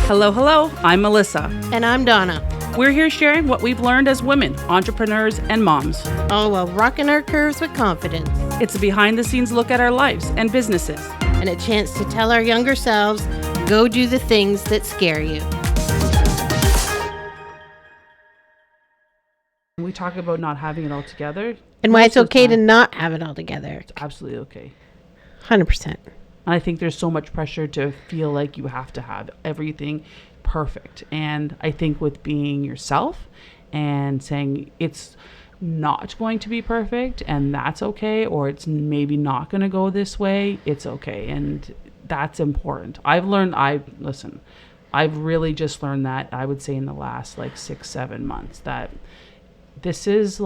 Hello, hello. I'm Melissa. And I'm Donna. We're here sharing what we've learned as women, entrepreneurs, and moms. All while rocking our curves with confidence. It's a behind-the-scenes look at our lives and businesses. And a chance to tell our younger selves, go do the things that scare you. We talk about not having it all together. And why it's okay to not have it all together. It's absolutely okay. 100%. And I think there's so much pressure to feel like you have to have everything perfect. And I think with being yourself and saying it's not going to be perfect and that's okay, or it's maybe not going to go this way, it's okay. And that's important. I've really just learned that, I would say in the last 6-7 months, that this is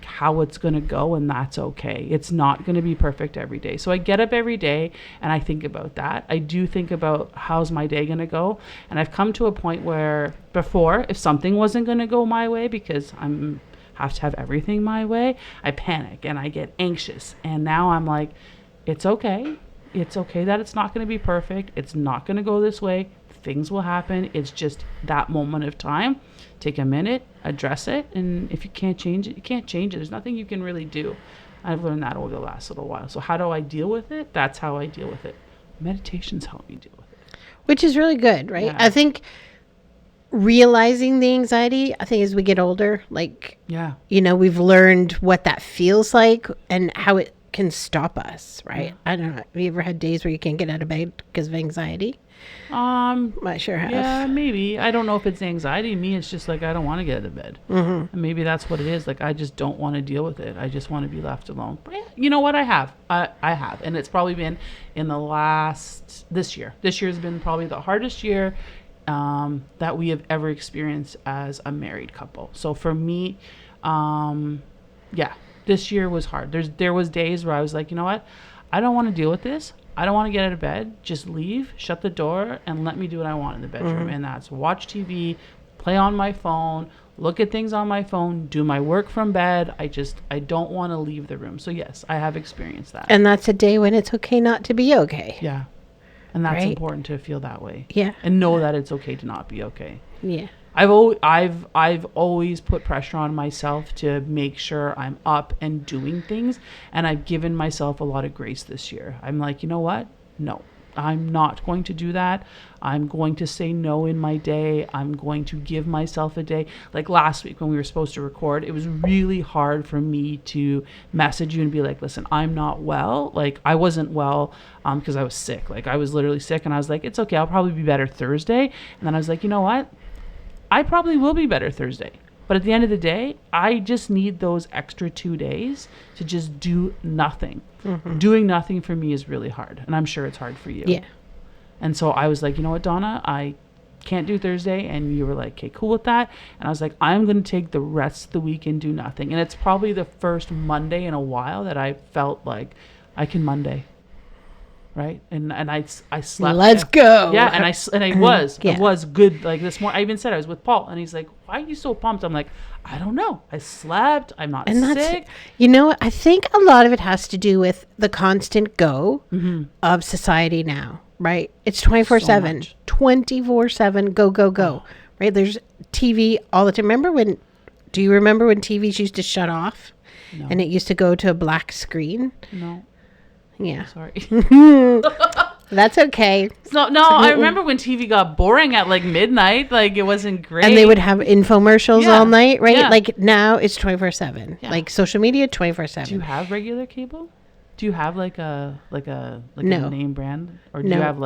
how it's going to go, and that's okay. It's not going to be perfect every day. So I get up every day and I think about that. I do think about how's my day going to go. And I've come to a point where before, if something wasn't going to go my way because have to have everything my way, I panic and I get anxious. And now I'm like, it's okay. It's okay that it's not going to be perfect. It's not going to go this way. Things will happen. It's just that moment of time. Take a minute, address it, and if you can't change it, you can't change it. There's nothing you can really do. I've learned that over the last little while. So how do I deal with it? That's how I deal with it. Meditations help me deal with it. Which is really good, right? Yeah. I think realizing the anxiety, as we get older, we've learned what that feels like and how it can stop us, right? Yeah. I don't know. Have you ever had days where you can't get out of bed because of anxiety? I sure have. Yeah, maybe. I don't know if it's anxiety. Me, it's just I don't want to get out of bed. Mm-hmm. And maybe that's what it is. I just don't want to deal with it. I just want to be left alone. But you know what? I have. And it's probably been in this year. This year has been probably the hardest year that we have ever experienced as a married couple. So for me, this year was hard. There was days where I was like, you know what? I don't want to deal with this. I don't want to get out of bed. Just leave, shut the door, and let me do what I want in the bedroom. Mm-hmm. And that's watch TV, play on my phone, look at things on my phone, do my work from bed. I don't want to leave the room. So yes, I have experienced that. And that's a day when it's okay not to be okay. Yeah. And that's right? important to feel that way. Yeah. And know that it's okay to not be okay. Yeah. I've always put pressure on myself to make sure I'm up and doing things, and I've given myself a lot of grace this year. I'm like, you know what? No, I'm not going to do that. I'm going to say no in my day. I'm going to give myself a day. Like last week when we were supposed to record, it was really hard for me to message you and be like, listen, I'm not well. I wasn't well because I was sick. I was literally sick, and I was like, it's okay. I'll probably be better Thursday. And then I was like, you know what? I probably will be better Thursday. But at the end of the day, I just need those extra 2 days to just do nothing. Mm-hmm. Doing nothing for me is really hard. And I'm sure it's hard for you. Yeah. And so I was like, you know what, Donna? I can't do Thursday. And you were like, okay, cool with that. And I was like, I'm going to take the rest of the week and do nothing. And it's probably the first Monday in a while that I felt like I can Monday. Right. And I slept. Let's go. Yeah. And I was good. This morning, I even said I was with Paul, and he's like, why are you so pumped? I'm like, I don't know. I slept. I'm not sick. You know what? I think a lot of it has to do with the constant go of society now, right? It's 24/7, 24/7, go, go, go, right? There's TV all the time. Do you remember when TVs used to shut off? No. And it used to go to a black screen? No. Yeah. Sorry. That's okay. No, I remember when TV got boring at midnight. It wasn't great. And they would have infomercials all night, right? Yeah. Now it's 24/7. Yeah. Social media 24/7. Do you have regular cable? Do you have a name brand, or do you have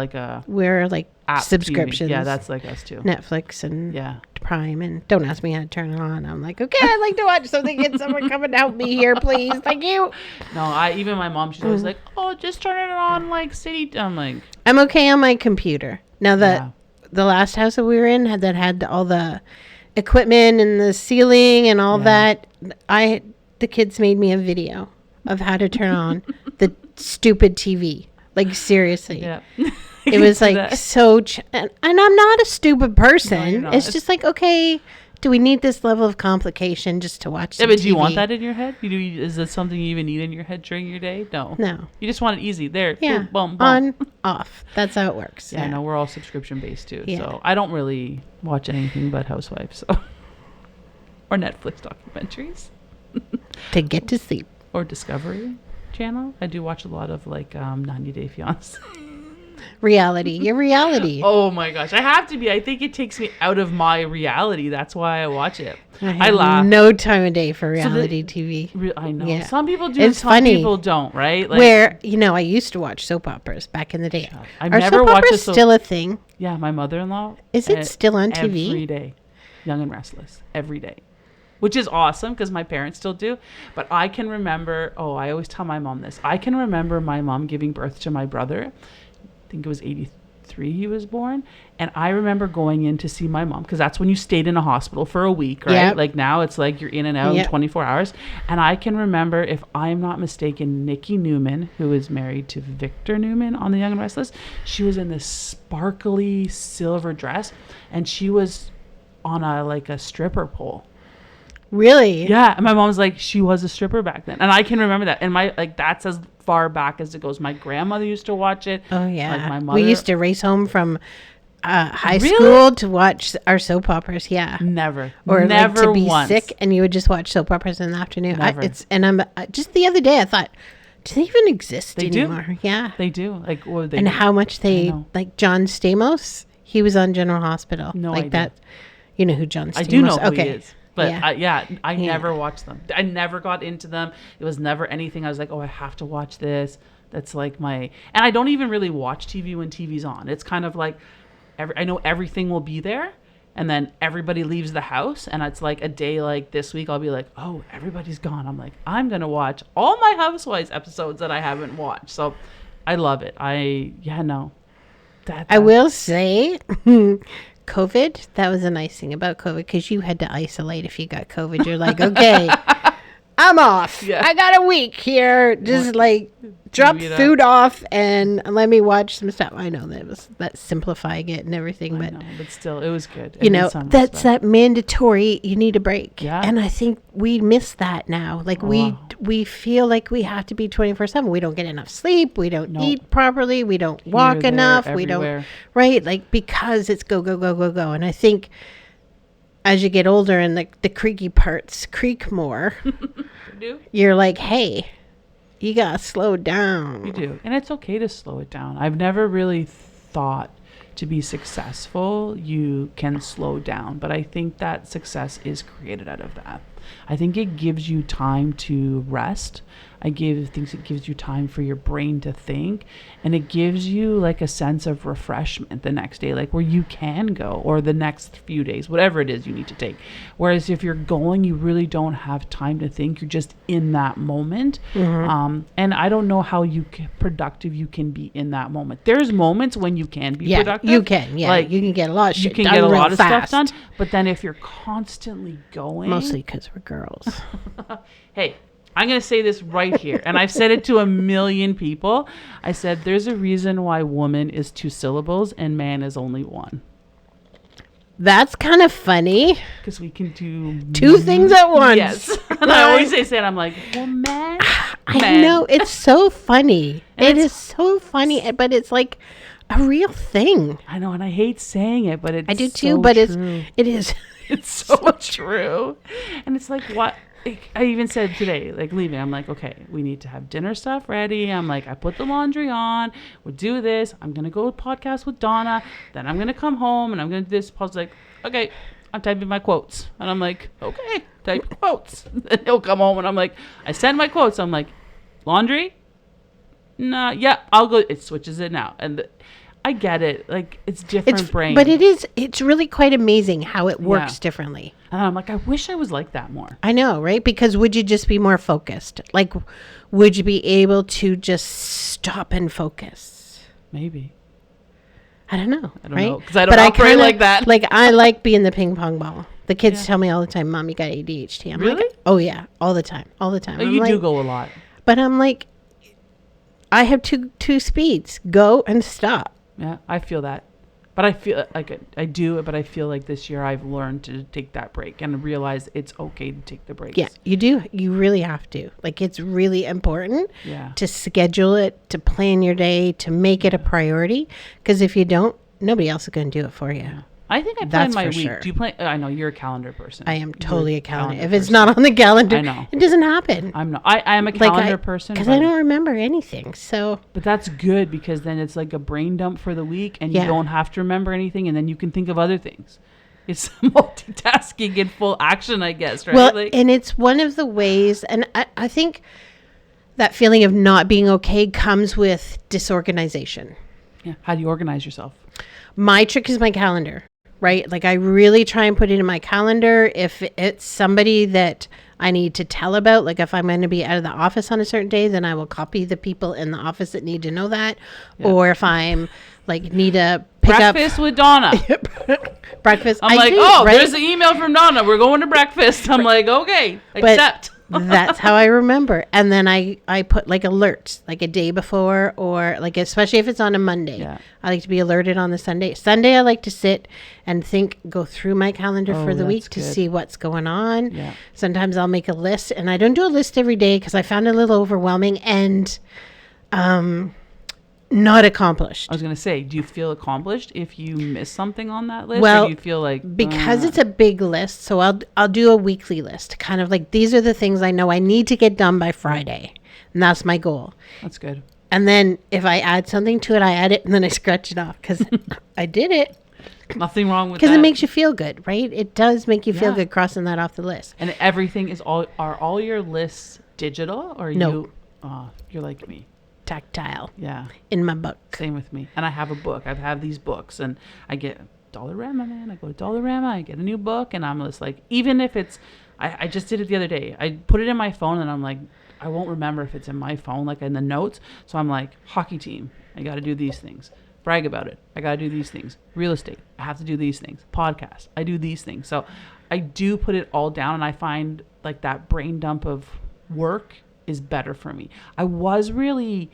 we're app subscriptions? TV? Yeah, that's like us too. Netflix and Prime, and don't ask me how to turn it on. I'm like, okay, I'd like to watch something. Get someone come and help me here, please. Thank you. No, even my mom, she's always like, oh, just turn it on city. I'm like, I'm okay on my computer. Now the last house that we were in had all the equipment and the ceiling and all that. The kids made me a video of how to turn on the stupid TV. Seriously. Yeah. It was so... and I'm not a stupid person. No, it's just okay, do we need this level of complication just to watch but TV? Do you want that in your head? Is that something you even need in your head during your day? No. You just want it easy. There. Yeah. Boom, boom. off. That's how it works. Yeah, I know. We're all subscription based too. Yeah. So I don't really watch anything but Housewives. So. Or Netflix documentaries. To get to sleep. Or Discovery Channel. I do watch a lot of 90 Day Fiancé. Reality. Your reality. Oh my gosh. I have to be. I think it takes me out of my reality. That's why I watch it. I laugh. No time of day for reality TV. I know. Yeah. Some people do. It's some funny. people don't, right? Where, I used to watch soap operas back in the day. I've Are never soap watched operas still a thing? Yeah, my mother-in-law. Is it still on TV? Every day. Young and Restless. Every day. Which is awesome because my parents still do. But I can remember, I always tell my mom this. I can remember my mom giving birth to my brother. I think it was 83 he was born. And I remember going in to see my mom because that's when you stayed in a hospital for a week, right? Yep. Like now it's like you're in and out in 24 hours. And I can remember, if I'm not mistaken, Nikki Newman, who is married to Victor Newman on The Young and Restless, she was in this sparkly silver dress and she was on a stripper pole. Really? Yeah. And my mom's like, she was a stripper back then. And I can remember that. And that's as far back as it goes. My grandmother used to watch it. Oh, yeah. My mother. We used to race home from high school to watch our soap operas. Yeah. Never. Or never to be once. sick and you would just watch soap operas in the afternoon. Never. I'm just the other day I thought, do they even exist They anymore? do. Yeah. They do. What they and do. how much John Stamos, he was on General Hospital. No idea. That. You know who John Stamos is? I do know who he is. But yeah. I never watched them. I never got into them. It was never anything I was like, I have to watch this. That's like and I don't even really watch TV when TV's on. It's kind of like, I know everything will be there. And then everybody leaves the house. And it's like a day like this week, I'll be like, everybody's gone. I'm like, I'm going to watch all my Housewives episodes that I haven't watched. So I love it. I will say... COVID, that was a nice thing about COVID because you had to isolate if you got COVID. You're like, okay, I'm off. Yeah. I got a week here. Just drop food off and let me watch some stuff. I know that's simplifying it and everything, but still, it was good. That's that mandatory. You need a break. Yeah, and I think we miss that now. We feel like we have to be 24/7. We don't get enough sleep. We don't eat properly. We don't walk enough. Everywhere. We don't because it's go go go go go. And I think as you get older and the creaky parts creak more, you're like, hey. You gotta slow down. You do. And it's okay to slow it down. I've never really thought to be successful, you can slow down. But I think that success is created out of that. I think it gives you time to rest. It gives you time for your brain to think. And it gives you a sense of refreshment the next day, where you can go, or the next few days, whatever it is you need to take. Whereas if you're going, you really don't have time to think. You're just in that moment. Mm-hmm. And I don't know how productive you can be in that moment. There's moments when you can be productive. You can. Yeah, you can get a lot of shit done. You can get a lot of fast. stuff done. But then if you're constantly going. Mostly because we're girls. Hey. I'm going to say this right here, and I've said it to a million people. I said, there's a reason why woman is 2 syllables and man is only 1. That's kind of funny. Because we can do 2 things at once. Yes. And I always say that. I'm like, woman. I know. It's so funny. It is so funny, but it's like a real thing. I know, and I hate saying it, but it's I do too, so but true. it is. It's so true. And it's like, what? I even said today, leaving, I'm like, okay, we need to have dinner stuff ready. I'm like, I put the laundry on. We'll do this. I'm going to go podcast with Donna. Then I'm going to come home and I'm going to do this. Paul's like, okay, I'm typing my quotes. And I'm like, okay, type quotes. Then he'll come home and I'm like, I send my quotes. I'm like, laundry? No, yeah, I'll go. It switches it now. And I get it. It's different brain. But it's really quite amazing how it works differently. And I'm like, I wish I was like that more. I know, right? Because would you just be more focused? Would you be able to just stop and focus? Maybe. I don't know. I don't know. Because I don't operate like that. I like being the ping pong ball. The kids tell me all the time, Mom, you got ADHD. I'm really? Like, oh, yeah. All the time. All the time. Oh, you do go a lot. But I'm like, I have two speeds. Go and stop. Yeah, I feel that. But I feel like I do it, but I feel like this year I've learned to take that break and realize it's okay to take the breaks. Yeah, you do. You really have to. Like, it's really important to schedule it, to plan your day, to make it a priority. Because if you don't, nobody else is going to do it for you. Yeah. I think I plan my week. Sure. Do you plan? I know you're a calendar person. I am totally a calendar. If it's not on the calendar, I know. It doesn't happen. I'm not. I am a calendar person because I don't remember anything. So, but that's good because then it's like a brain dump for the week, and you don't have to remember anything, and then you can think of other things. It's multitasking in full action, I guess. Right? Well, and it's one of the ways, and I think that feeling of not being okay comes with disorganization. Yeah. How do you organize yourself? My trick is my calendar. Right? Like, I really try and put it in my calendar. If it's somebody that I need to tell about, like if I'm going to be out of the office on a certain day, then I will copy the people in the office that need to know that. Yeah. Or if I'm like need to pick breakfast with Donna. Breakfast. I'm like, there's an email from Donna. We're going to breakfast. I'm like, okay, accept. That's how I remember. And then I put like alerts, like a day before, or like, especially if it's on a Monday, I like to be alerted on the Sunday. Sunday, I like to sit and go through my calendar for the week to see what's going on. Yeah. Sometimes I'll make a list, and I don't do a list every day because I found it a little overwhelming and, not accomplished. I was going to say, do you feel accomplished if you miss something on that list? Well, or do you feel like... Because it's a big list, so I'll do a weekly list. Kind of like, these are the things I know I need to get done by Friday. And that's my goal. That's good. And then if I add something to it, I add it and then I scratch it off because I did it. Nothing wrong with that. Because it makes you feel good, right? It does make you feel good crossing that off the list. And everything is are all your lists digital or no. You're like me. Tactile. Yeah. In my book. Same with me. And I have a book. I have these books and I get Dollarama, man. I go to Dollarama, I get a new book and I'm just like, even if it's, I just did it the other day. I put it in my phone and I'm like, I won't remember if it's in my phone, like in the notes. So I'm like, hockey team, I got to do these things. Brag about it. I got to do these things. Real estate, I have to do these things. Podcast, I do these things. So I do put it all down and I find like that brain dump of work is better for me. I was really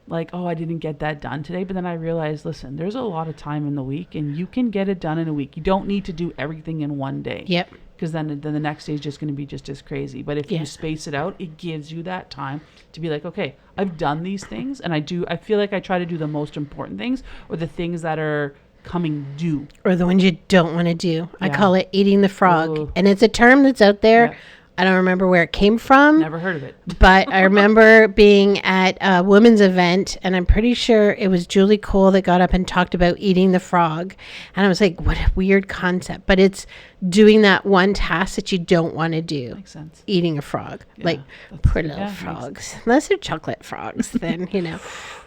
like, I didn't get that done today. But then I realized, listen, there's a lot of time in the week and you can get it done in a week. You don't need to do everything in one day. Yep. Because then the next day is just going to be just as crazy. But if you space it out, it gives you that time to be like, okay, I've done these things. And I feel like I try to do the most important things or the things that are coming due. Or the ones you don't want to do. Yeah. I call it eating the frog. Ooh. And it's a term that's out there. Yeah. I don't remember where it came from. Never heard of it. But I remember being at a women's event, and I'm pretty sure it was Julie Cole that got up and talked about eating the frog. And I was like, what a weird concept. But it's doing that one task that you don't want to do. Makes sense. Eating a frog. Yeah, like, poor little frogs. Unless they're chocolate frogs, then,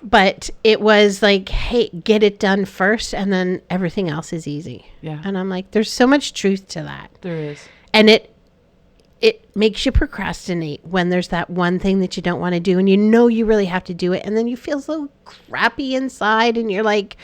But it was like, hey, get it done first, and then everything else is easy. Yeah. And I'm like, there's so much truth to that. There is. And it makes you procrastinate when there's that one thing that you don't want to do and you really have to do it. And then you feel so crappy inside and you're like,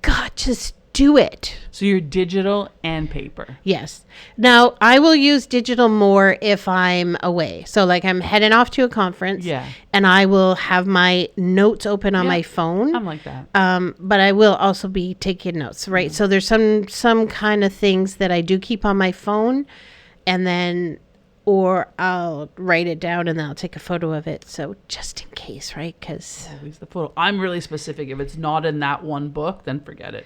God, just do it. So you're digital and paper. Yes. Now, I will use digital more if I'm away. So like I'm heading off to a conference and I will have my notes open on my phone. I'm like that. But I will also be taking notes, right? So there's some kind of things that I do keep on my phone and then or I'll write it down and then I'll take a photo of it. So just in case, right? Because always the photo. I'm really specific. If it's not in that one book, then forget it.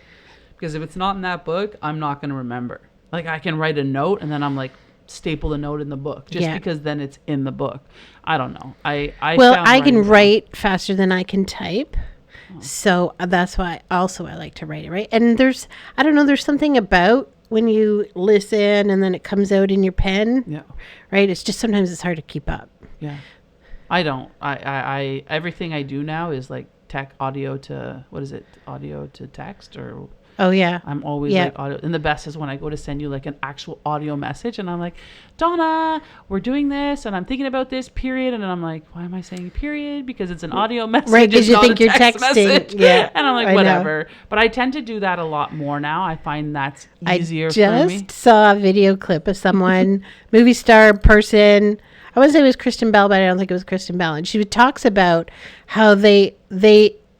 Because if it's not in that book, I'm not going to remember. Like I can write a note and then I'm like staple the note in the book just because then it's in the book. I don't know. I can write faster than I can type. So that's why also I like to write it, right? And there's something about when you listen and then it comes out in your pen. Yeah. Right? It's just sometimes it's hard to keep up. Yeah. I don't. I everything I do now is like audio to text or oh yeah. I'm always like audio. And the best is when I go to send you like an actual audio message and I'm like, Donna, we're doing this and I'm thinking about this period. And then I'm like, why am I saying period? Because it's an audio message. Right, because you think you're texting. Message. Yeah. And I'm like, whatever. But I tend to do that a lot more now. I find that's easier for me. I just saw a video clip of someone, movie star person. I wouldn't say it was Kristen Bell, but I don't think it was Kristen Bell. And she talks about how they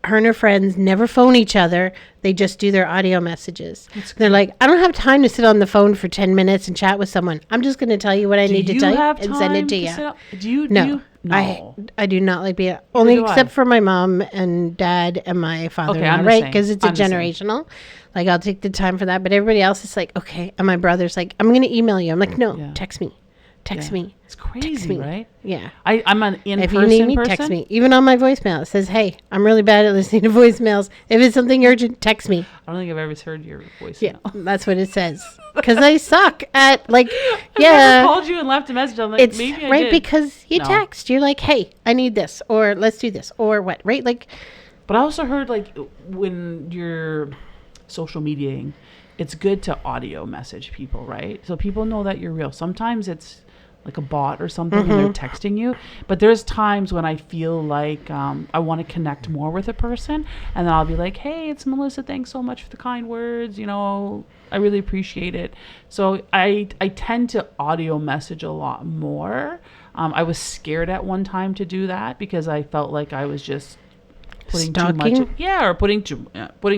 her and her friends never phone each other. They just do their audio messages. They're like, I don't have time to sit on the phone for 10 minutes and chat with someone. I'm just going to tell you what I need to tell you and send it to you. Do you? No. I do not like being only except for my mom and dad and my father-in-law, right? Because it's a generational. Like, I'll take the time for that. But everybody else is like, okay. And my brother's like, I'm going to email you. I'm like, no, text me. Text me. It's crazy, right? Yeah. I'm an in-person If you need me, text me. Even on my voicemail, it says, hey, I'm really bad at listening to voicemails. If it's something urgent, text me. I don't think I've ever heard your voicemail. Yeah, that's what it says. Because I suck at, like, I've never called you and left a message. I'm like, it's maybe I right did. Because you text. You're like, hey, I need this. Or let's do this. Or what, right? Like, but I also heard, like, when you're social mediating, it's good to audio message people, right? So people know that you're real. Sometimes it's like a bot or something and they're texting you. But there's times when I feel like I want to connect more with a person. And then I'll be like, hey, it's Melissa. Thanks so much for the kind words. You know, I really appreciate it. So I tend to audio message a lot more. I was scared at one time to do that because I felt like I was just putting too much, or putting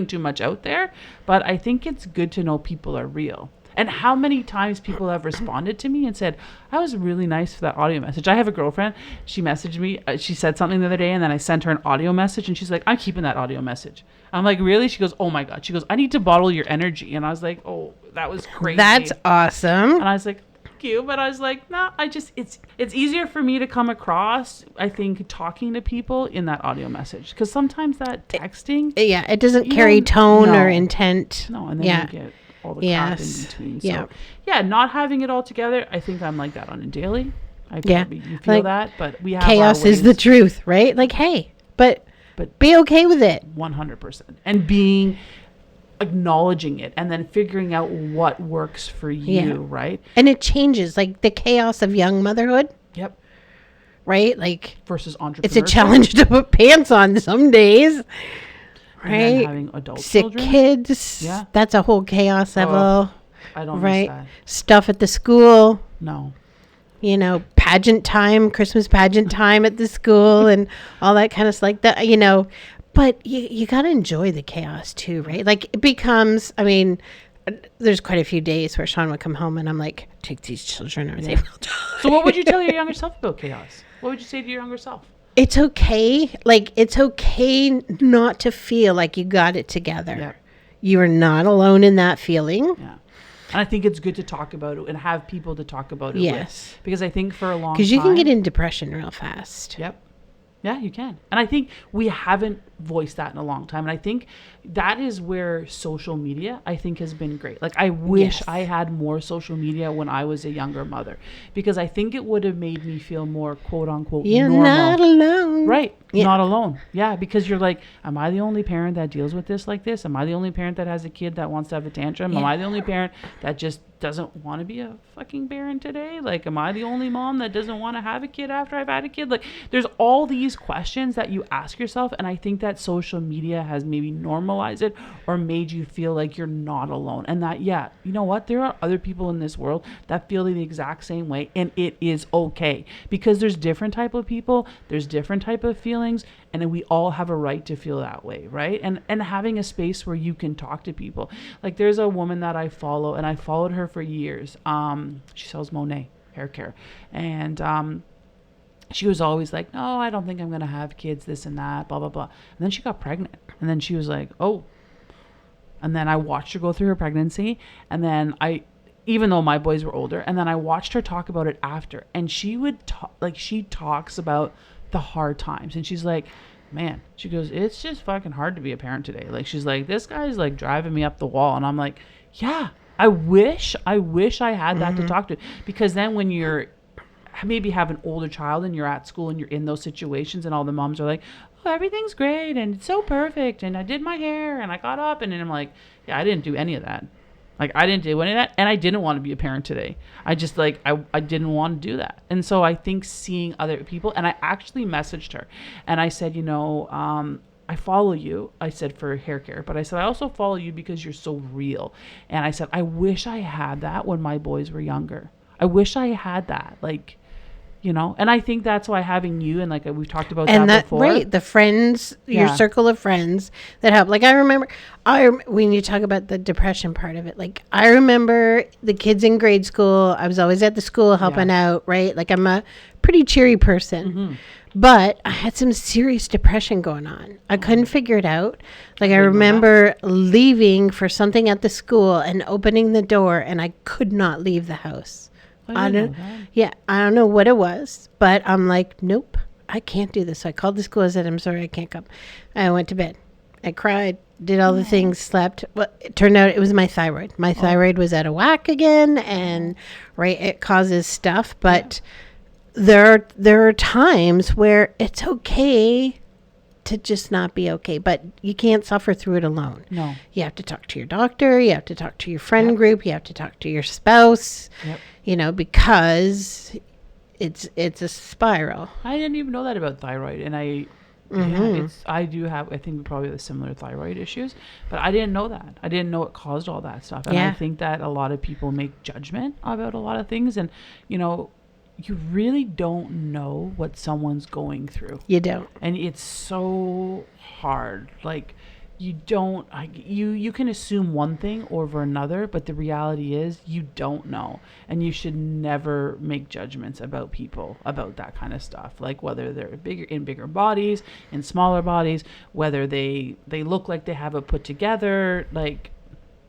too much out there. But I think it's good to know people are real. And how many times people have responded to me and said, I was really nice for that audio message. I have a girlfriend. She messaged me. She said something the other day, and then I sent her an audio message, and she's like, I'm keeping that audio message. I'm like, really? She goes, oh, my God. She goes, I need to bottle your energy. And I was like, oh, that was crazy. That's awesome. And I was like, thank you. But I was like, no, it's easier for me to come across, I think, talking to people in that audio message. Because sometimes that texting. Yeah, it doesn't carry tone or intent. No, and then you get all the crap in between. So, not having it all together. I think I'm like that on a daily. You feel that, but we have chaos is the truth, right? Like, hey, but be okay with it. 100%, and acknowledging it, and then figuring out what works for you, right? And it changes, like the chaos of young motherhood. Yep. Right, like versus entrepreneurship. It's a challenge to put pants on some days. Right, having adult sick children. Kids. Yeah, that's a whole chaos level. I don't miss that. Stuff at the school. No. You know, pageant time, Christmas pageant time at the school, and all that kind of stuff like that. You know, but you got to enjoy the chaos too, right? Like it becomes. I mean, there's quite a few days where Sean would come home and I'm like, take these children, or they will die. So, what would you tell your younger self about chaos? What would you say to your younger self? It's okay. Like, it's okay not to feel like you got it together. Yeah. You are not alone in that feeling. Yeah. And I think it's good to talk about it and have people to talk about it with. Because I think for a long time. Because you can get in depression real fast. Yep. Yeah, you can. And I think we haven't voiced that in a long time. And I think that is where social media, I think, has been great. Like, I wish I had more social media when I was a younger mother. Because I think it would have made me feel more, quote unquote, You're normal. Not alone. Right. Yeah. Not alone. Yeah, because you're like, am I the only parent that deals with this like this? Am I the only parent that has a kid that wants to have a tantrum? Yeah. Am I the only parent that just doesn't want to be a fucking parent today? Like, am I the only mom that doesn't want to have a kid after I've had a kid? Like, there's all these questions that you ask yourself, and I think that social media has maybe normalized it or made you feel like you're not alone, and that, you know what, there are other people in this world that feel the exact same way, and it is okay, because there's different type of people, there's different type of feelings, and we all have a right to feel that way, right? And having a space where you can talk to people. Like, there's a woman that I follow, and I followed her for years. She sells Monet hair care, and she was always like, no, I don't think I'm gonna have kids, this and that, blah blah blah. And then she got pregnant, and then she was like, oh. And then I watched her go through her pregnancy, and then even though my boys were older, and then I watched her talk about it after, and she would talk, like, she talks about the hard times, and she's like, man, she goes, it's just fucking hard to be a parent today. Like, she's like, this guy's like driving me up the wall, and I'm like, yeah, I wish I had that to talk to, because then when you're maybe have an older child and you're at school and you're in those situations and all the moms are like, oh, everything's great and it's so perfect and I did my hair and I got up, and then I'm like, yeah, I didn't do any of that. Like, I didn't do any of that, and I didn't want to be a parent today. I just, like, I didn't want to do that. And so I think seeing other people, and I actually messaged her, and I said, you know, I follow you, I said, for hair care, but I said, I also follow you because you're so real. And I said, I wish I had that when my boys were younger. I wish I had that. Like, you know. And I think that's why having you, and like we've talked about and that before. Right, the friends, your circle of friends that help. Like I remember, when you talk about the depression part of it, like I remember the kids in grade school. I was always at the school helping out, right? Like I'm a pretty cheery person, but I had some serious depression going on. I couldn't figure it out. Like I remember leaving for something at the school and opening the door, and I could not leave the house. I don't know what it was, but I'm like, nope, I can't do this. So I called the school. I said, I'm sorry, I can't come. I went to bed. I cried, did all the things, slept. Well, it turned out it was my thyroid. My thyroid was out of whack again, and it causes stuff. But there are times where it's okay to just not be okay, but you can't suffer through it alone. No. You have to talk to your doctor. You have to talk to your friend group. You have to talk to your spouse. You know, because it's a spiral. I didn't even know that about thyroid, and I do have, I think we probably have similar thyroid issues, but I didn't know that. I didn't know it caused all that stuff. And I think that a lot of people make judgment about a lot of things, and you know, you really don't know what someone's going through. You don't. And it's so hard. Like you don't, you can assume one thing over another, but the reality is you don't know. And you should never make judgments about people about that kind of stuff. Like whether they're bigger bodies, in smaller bodies, whether they look like they have it put together, like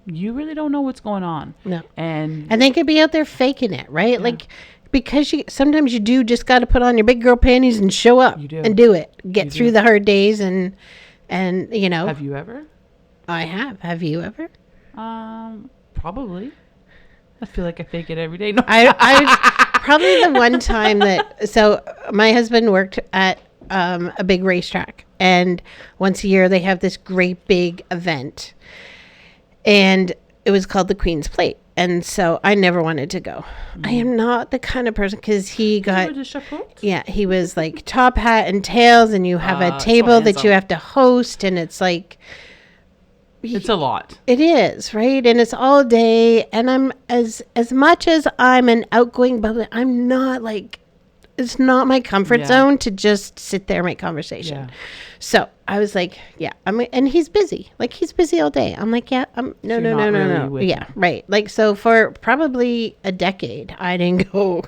you really don't know what's going on. No. And they could be out there faking it, right? Yeah. Like, because sometimes you do just got to put on your big girl panties and show up and do it. Get through the hard days and you know. Have you ever? I have. Have you ever? Probably. I feel like I fake it every day. No. I probably the one time that, so my husband worked at a big racetrack, and once a year they have this great big event, and it was called the Queen's Plate. And so I never wanted to go. I am not the kind of person, because he was like top hat and tails, and you have a table that you have to host, and it's like, it's a lot. It is, right? And it's all day, and I'm as much as I'm an outgoing bubbly, I'm not like, it's not my comfort zone to just sit there and make conversation. So I was like, and he's busy. Like, he's busy all day. I'm like, no. Yeah, right. Like, so for probably a decade, I didn't go.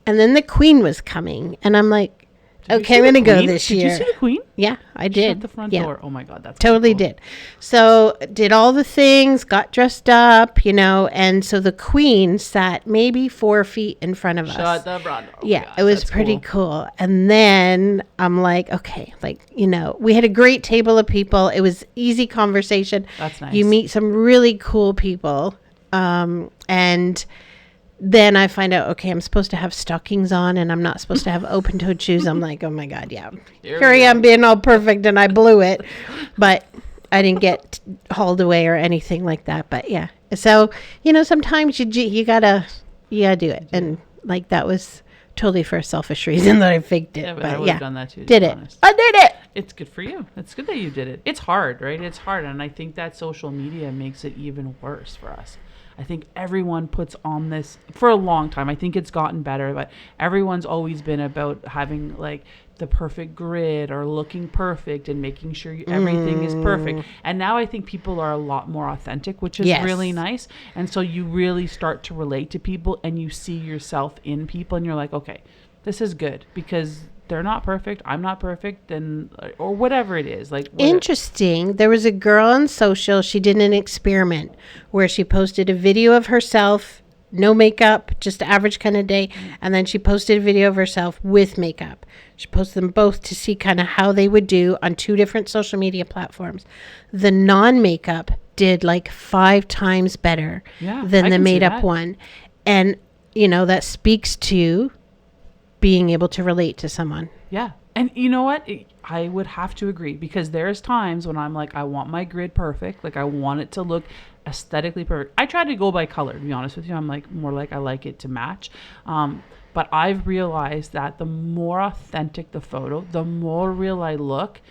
And then the Queen was coming, and I'm like, okay, I'm going to go this year. Did you see the Queen? Yeah, I did. Shut the front door. Oh my God, that's totally cool. Did. So did all the things, got dressed up, you know, and so the Queen sat maybe 4 feet in front of us. Shut the front door. Yeah, gosh, it was pretty cool. And then I'm like, okay, like, you know, we had a great table of people. It was easy conversation. That's nice. You meet some really cool people, and then I find out, okay, I'm supposed to have stockings on, and I'm not supposed to have open-toed shoes. I'm like, oh my God, yeah. Here I am being all perfect, and I blew it. But I didn't get hauled away or anything like that. But yeah. So, you know, sometimes you gotta do it. And like, that was totally for a selfish reason that I faked it. Yeah, but I would have done that too. Did it. Honest. I did it. It's good for you. It's good that you did it. It's hard, right? It's hard. And I think that social media makes it even worse for us. I think everyone puts on this for a long time. I think it's gotten better, but everyone's always been about having like the perfect grid or looking perfect and making sure everything is perfect. And now I think people are a lot more authentic, which is really nice. And so you really start to relate to people, and you see yourself in people, and you're like, okay, this is good, because they're not perfect, I'm not perfect, or whatever it is. Like, interesting. There was a girl on social. She did an experiment where she posted a video of herself, no makeup, just average kind of day, and then she posted a video of herself with makeup. She posted them both to see kind of how they would do on 2 different social media platforms. The non-makeup did like 5 times better than the made-up one, and you know, that speaks to being able to relate to someone. Yeah. And you know what? I would have to agree, because there's times when I'm like, I want my grid perfect. Like, I want it to look aesthetically perfect. I try to go by color, to be honest with you. I'm like, more like I like it to match. But I've realized that the more authentic the photo, the more real I look,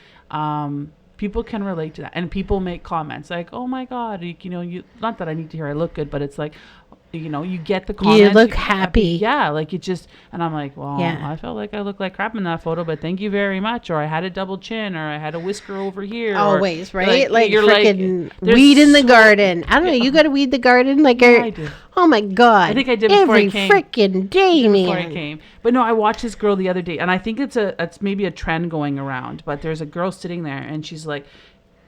people can relate to that. And people make comments like, oh my God, you know, not that I need to hear I look good, but it's like, you know, you get the comments. You look happy. Yeah, like it just, and I'm like, well, I felt like I looked like crap in that photo, but thank you very much. Or I had a double chin, or I had a whisker over here. Always, or, right? Like you're freaking like, weed in the garden. I don't know. You got to weed the garden? Like, I do. Oh my God. I think I did before I came. Every freaking day, man. Before I came. But no, I watched this girl the other day, and I think it's maybe a trend going around, but there's a girl sitting there, and she's like,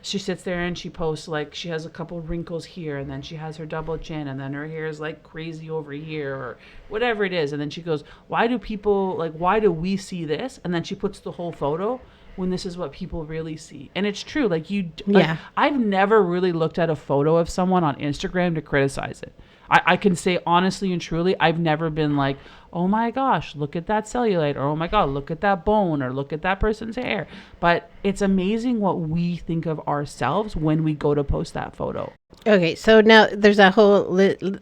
she sits there and she posts like she has a couple wrinkles here, and then she has her double chin, and then her hair is like crazy over here, or whatever it is. And then she goes, why do we see this? And then she puts the whole photo when this is what people really see. And it's true. Like I've never really looked at a photo of someone on Instagram to criticize it. I can say honestly and truly, I've never been like, oh my gosh, look at that cellulite, or oh my God, look at that bone, or look at that person's hair. But it's amazing what we think of ourselves when we go to post that photo. Okay, so now there's a whole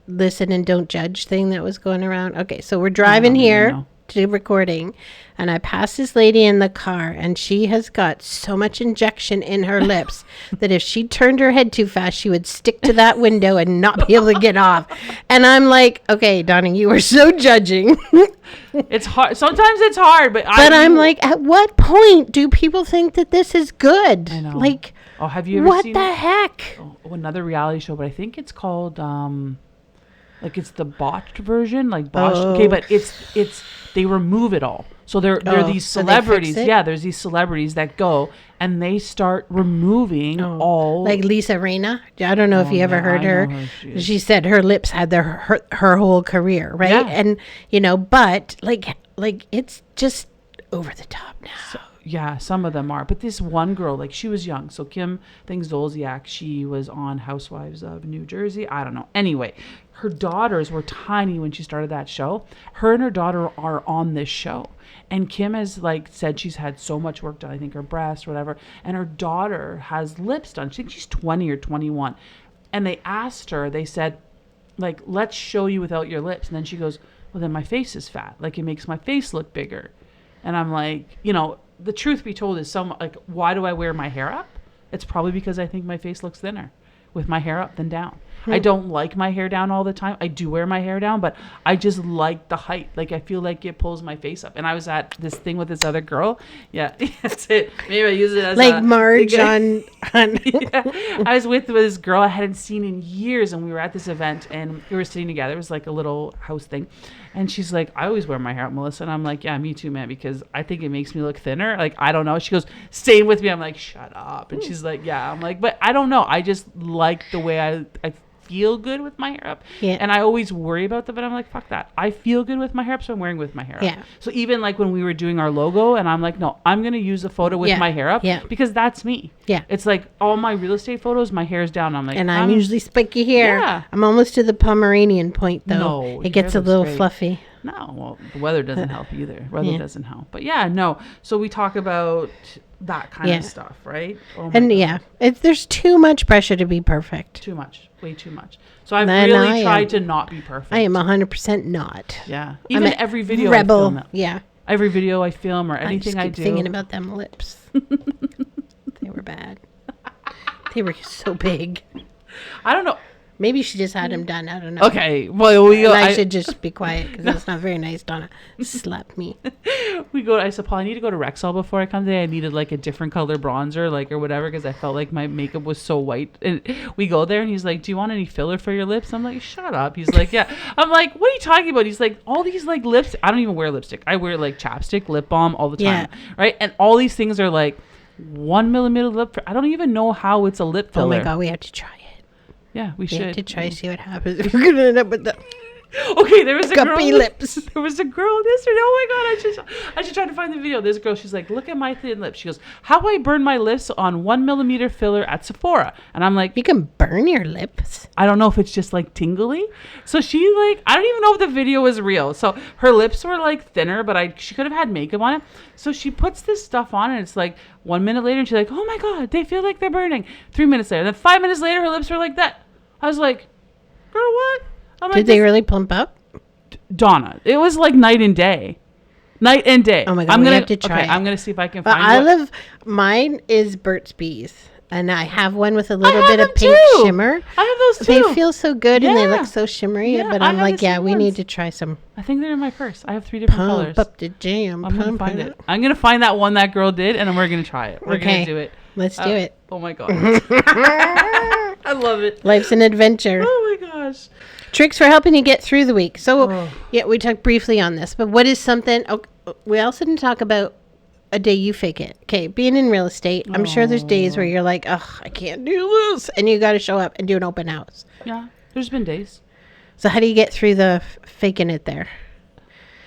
listen and don't judge thing that was going around. Okay, so we're driving here to recording, and I passed this lady in the car, and she has got so much injection in her lips that if she turned her head too fast, she would stick to that window and not be able to get off. And I'm like, okay, Donna, you are so judging. It's hard. Sometimes it's hard, but I'm like, at what point do people think that this is good? I know. Like, oh, have you ever what seen the heck? Another reality show, but I think it's called like it's the botched version, like botched. Oh. Okay, but it's they remove it all. So there are these celebrities. Yeah, there's these celebrities that go and they start removing all. Like Lisa Rinna. I don't know if you ever heard her. She said her lips had her whole career, right? Yeah. And you know, but like it's just over the top now. So, yeah, some of them are. But this one girl, like she was young. So Kim Zolciak, she was on Housewives of New Jersey. I don't know. Anyway, her daughters were tiny when she started that show. Her and her daughter are on this show. And Kim has like said she's had so much work done. I think her breast, whatever. And her daughter has lips done. I think she's 20 or 21. And they asked her, they said, like, let's show you without your lips. And then she goes, well, then my face is fat. Like it makes my face look bigger. And I'm like, you know, the truth be told is why do I wear my hair up? It's probably because I think my face looks thinner with my hair up than down. I don't like my hair down all the time. I do wear my hair down, but I just like the height. Like I feel like it pulls my face up. And I was at this thing with this other girl. Yeah, that's it. Maybe I use it as like Marge on. Yeah. I was with this girl I hadn't seen in years, and we were at this event, and we were sitting together. It was like a little house thing. And she's like, I always wear my hair up, Melissa. And I'm like, yeah, me too, man, because I think it makes me look thinner. Like, I don't know. She goes, same with me. I'm like, shut up. And she's like, yeah. I'm like, but I don't know. I just like the way I feel good with my hair up. Yeah. And I always worry about that, but I'm like, fuck that. I feel good with my hair up, so I'm wearing with my hair up. So even like when we were doing our logo, and I'm like, no, I'm going to use a photo with my hair up because that's me. Yeah. It's like all my real estate photos, my hair's down. I'm like, and I'm usually spiky hair. Yeah. I'm almost to the Pomeranian point though. No, it gets a little fluffy. No, well, the weather doesn't help either. Weather doesn't help. But yeah, no. So we talk about that kind of stuff, right? Oh and there's too much pressure to be perfect. Too much. Way too much. So I've really tried to not be perfect. I am 100% not. Yeah. Even every video rebel. I film. Yeah. Every video I film or anything I do. Thinking about them lips. They were bad. They were so big. I don't know. Maybe she just had him done. I don't know. Okay. Well, I should just be quiet because that's not very nice, Donna. Slap me. I said, Paul, I need to go to Rexall before I come today. I needed like a different color bronzer, like or whatever, because I felt like my makeup was so white. And we go there and he's like, do you want any filler for your lips? I'm like, shut up. He's like, yeah. I'm like, what are you talking about? He's like, all these like lips. I don't even wear lipstick. I wear like chapstick, lip balm all the time. Yeah. Right. And all these things are like 1 millimeter lip. I don't even know how it's a lip filler. Oh my God. We have to try it. Yeah, we should. Have to try to see what happens. We're going to end up with the okay, there was a girl. lips. There was a girl yesterday. Oh my God, I should try to find the video. This girl, she's like, look at my thin lips. She goes, how I burn my lips on 1 millimeter filler at Sephora. And I'm like, you can burn your lips? I don't know if it's just like tingly. So she like, I don't even know if the video is real. So her lips were like thinner, but she could have had makeup on it. So she puts this stuff on and it's like 1 minute later and she's like, oh my God, they feel like they're burning. 3 minutes later. Then 5 minutes later, her lips were like that. I was like, girl, what? Did they really plump up? Donna, it was like night and day. Night and day. Oh my God, I'm gonna have to try. I'm gonna see if I can find. Mine is Burt's Bees. And I have one with a little bit them of pink too. shimmer. I have those too. They feel so good and they Yeah. look so shimmery. Yeah, But I I'm have like, the yeah, same we ones. need to try some. I think they're in my purse. I have 3 different colors. Pump up the jam. I'm gonna pump find it. I'm gonna find that one that girl did, and then we're gonna try it. We're Okay. gonna do it. Let's do it. Oh my god. I love it. Life's an adventure. Oh my gosh. Tricks for helping you get through the week. So, Oh. yeah, we talked briefly on this, but what is something? Oh, we also didn't talk about a day you fake it. Okay, being in real estate, I'm sure there's days where you're like, oh, I can't do this, and you got to show up and do an open house. Yeah, there's been days. So how do you get through the faking it there?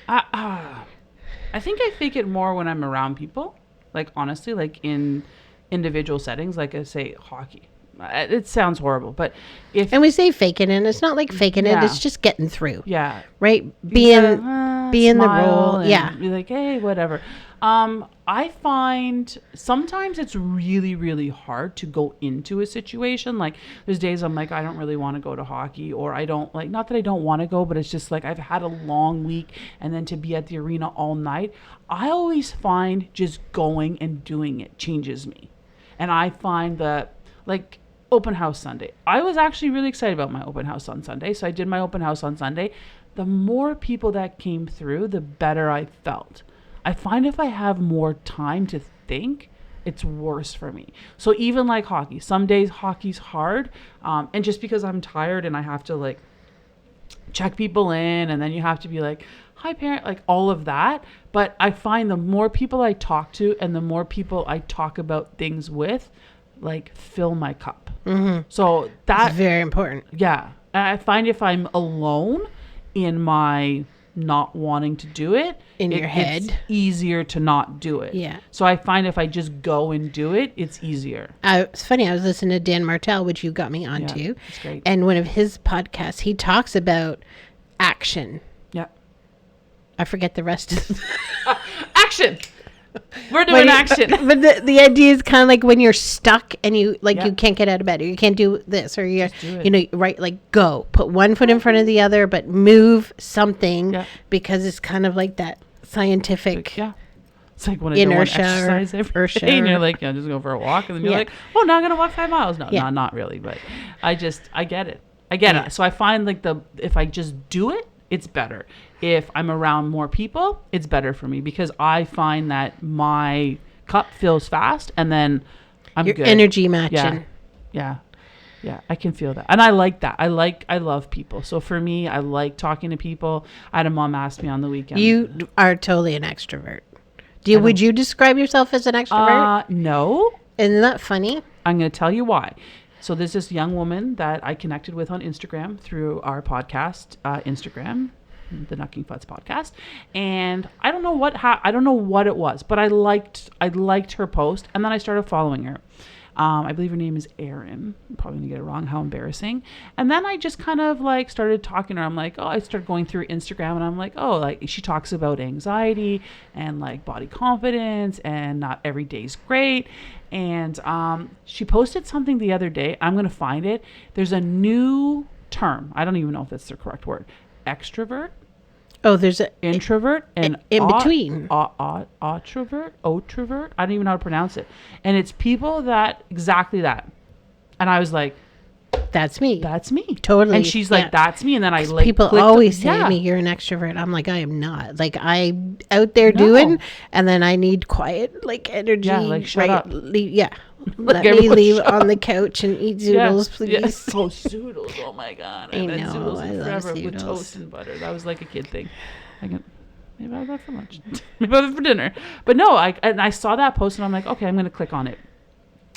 I think I fake it more when I'm around people. Like, honestly, like in individual settings, like I say hockey. It sounds horrible, but if And we say faking it, it's not like faking it, Yeah. it's just getting through, yeah, right? you Being gotta, be in the smile role, and yeah. be like, hey, whatever. I find sometimes it's really, really hard to go into a situation. Like, there's days I'm like, I don't really want to go to hockey, or I don't like, not that I don't want to go, but it's just like I've had a long week, and then to be at the arena all night, I always find just going and doing it changes me. And I find that, like, open house Sunday, I was actually really excited about my open house on Sunday. So I did my open house on Sunday. The more people that came through, the better I felt. I find if I have more time to think, it's worse for me. So even like hockey, some days hockey's hard. And just because I'm tired and I have to like check people in, and then you have to be like, hi parent, like all of that. But I find the more people I talk to and the more people I talk about things with, like, fill my cup. Mm-hmm. So That's that, very important. yeah. And I find if I'm alone in my not wanting to do it, In your it's head. easier to not do it. Yeah. So I find if I just go and do it, it's easier. It's funny, I was listening to Dan Martell, which you got me onto. Yeah, it's great. And one of his podcasts, he talks about action. Yeah. I forget the rest of Action. We're doing action. But the idea is kind of like when you're stuck and you like Yeah. you can't get out of bed, or you can't do this, or you're do it. you know, right, like go put one foot in front of the other, but move something, Yeah. because it's kind of like that scientific. Yeah. It's like when I don't want to Inertia or exercise every inertia day, and you're or- like, yeah, just go for a walk, and then you're Yeah. like, oh, now I'm gonna walk 5 miles. No, Yeah. no, not really, but I get it. I get Yeah. it. So I find like if I just do it, it's better. If I'm around more people, it's better for me, because I find that my cup fills fast, and then I'm Your good. energy matching. Yeah. Yeah, I can feel that. And I like that. I love people. So for me, I like talking to people. I had a mom ask me on the weekend. You are totally an extrovert. Would you describe yourself as an extrovert? No. Isn't that funny? I'm going to tell you why. So there's this young woman that I connected with on Instagram through our podcast, Instagram, the Nucking Futz podcast. And I don't know what it was, but I liked her post, and then I started following her. I believe her name is Erin. I'm probably gonna get it wrong. How embarrassing. And then I just kind of like started talking to her. I'm like, I started going through Instagram, and I'm like, like she talks about anxiety and like body confidence, and not every day's great. And she posted something the other day. I'm gonna find it. There's a new term. I don't even know if that's the correct word. Extrovert. Oh, there's a Introvert and in between. Autrovert. I don't even know how to pronounce it. And it's people that exactly that. And I was like, That's me. that's me. Totally. And she's like, Yeah. that's me. And then I like People clicked always say yeah. to me, "You're an extrovert." I'm like, I am not. Like, I'm out there No. doing, and then I need quiet, like energy. Yeah, like, shut up. Yeah. Let me everyone leave shut on the couch and eat zoodles, please. Yes. Oh, zoodles. Oh my God. I haven't had know, zoodles I in love forever with zoodles. toast and butter. That was like a kid thing. Maybe I had that for lunch. Maybe I had that for dinner. But no, I saw that post, and I'm like, okay, I'm going to click on it.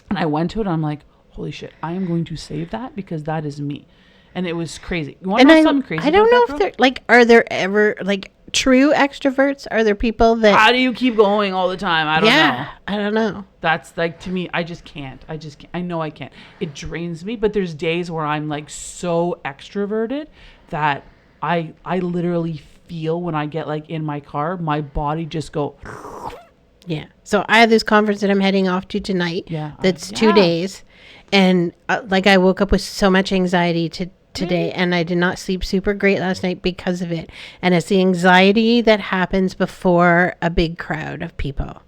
And I went to it, and I'm like, holy shit, I am going to save that, because that is me. And it was crazy. You want to know something crazy? I don't about know that, if girl? they're like, are there ever like true extroverts? Are there people that? How do you keep going all the time? I don't know. I don't know. That's like, to me, I just can't. I know I can't. It drains me, but there's days where I'm like so extroverted that I literally feel when I get like in my car, my body just go. Yeah. So I have this conference that I'm heading off to tonight. Yeah. That's Yeah. 2 days. And like I woke up with so much anxiety today, and I did not sleep super great last night because of it. And it's the anxiety that happens before a big crowd of people.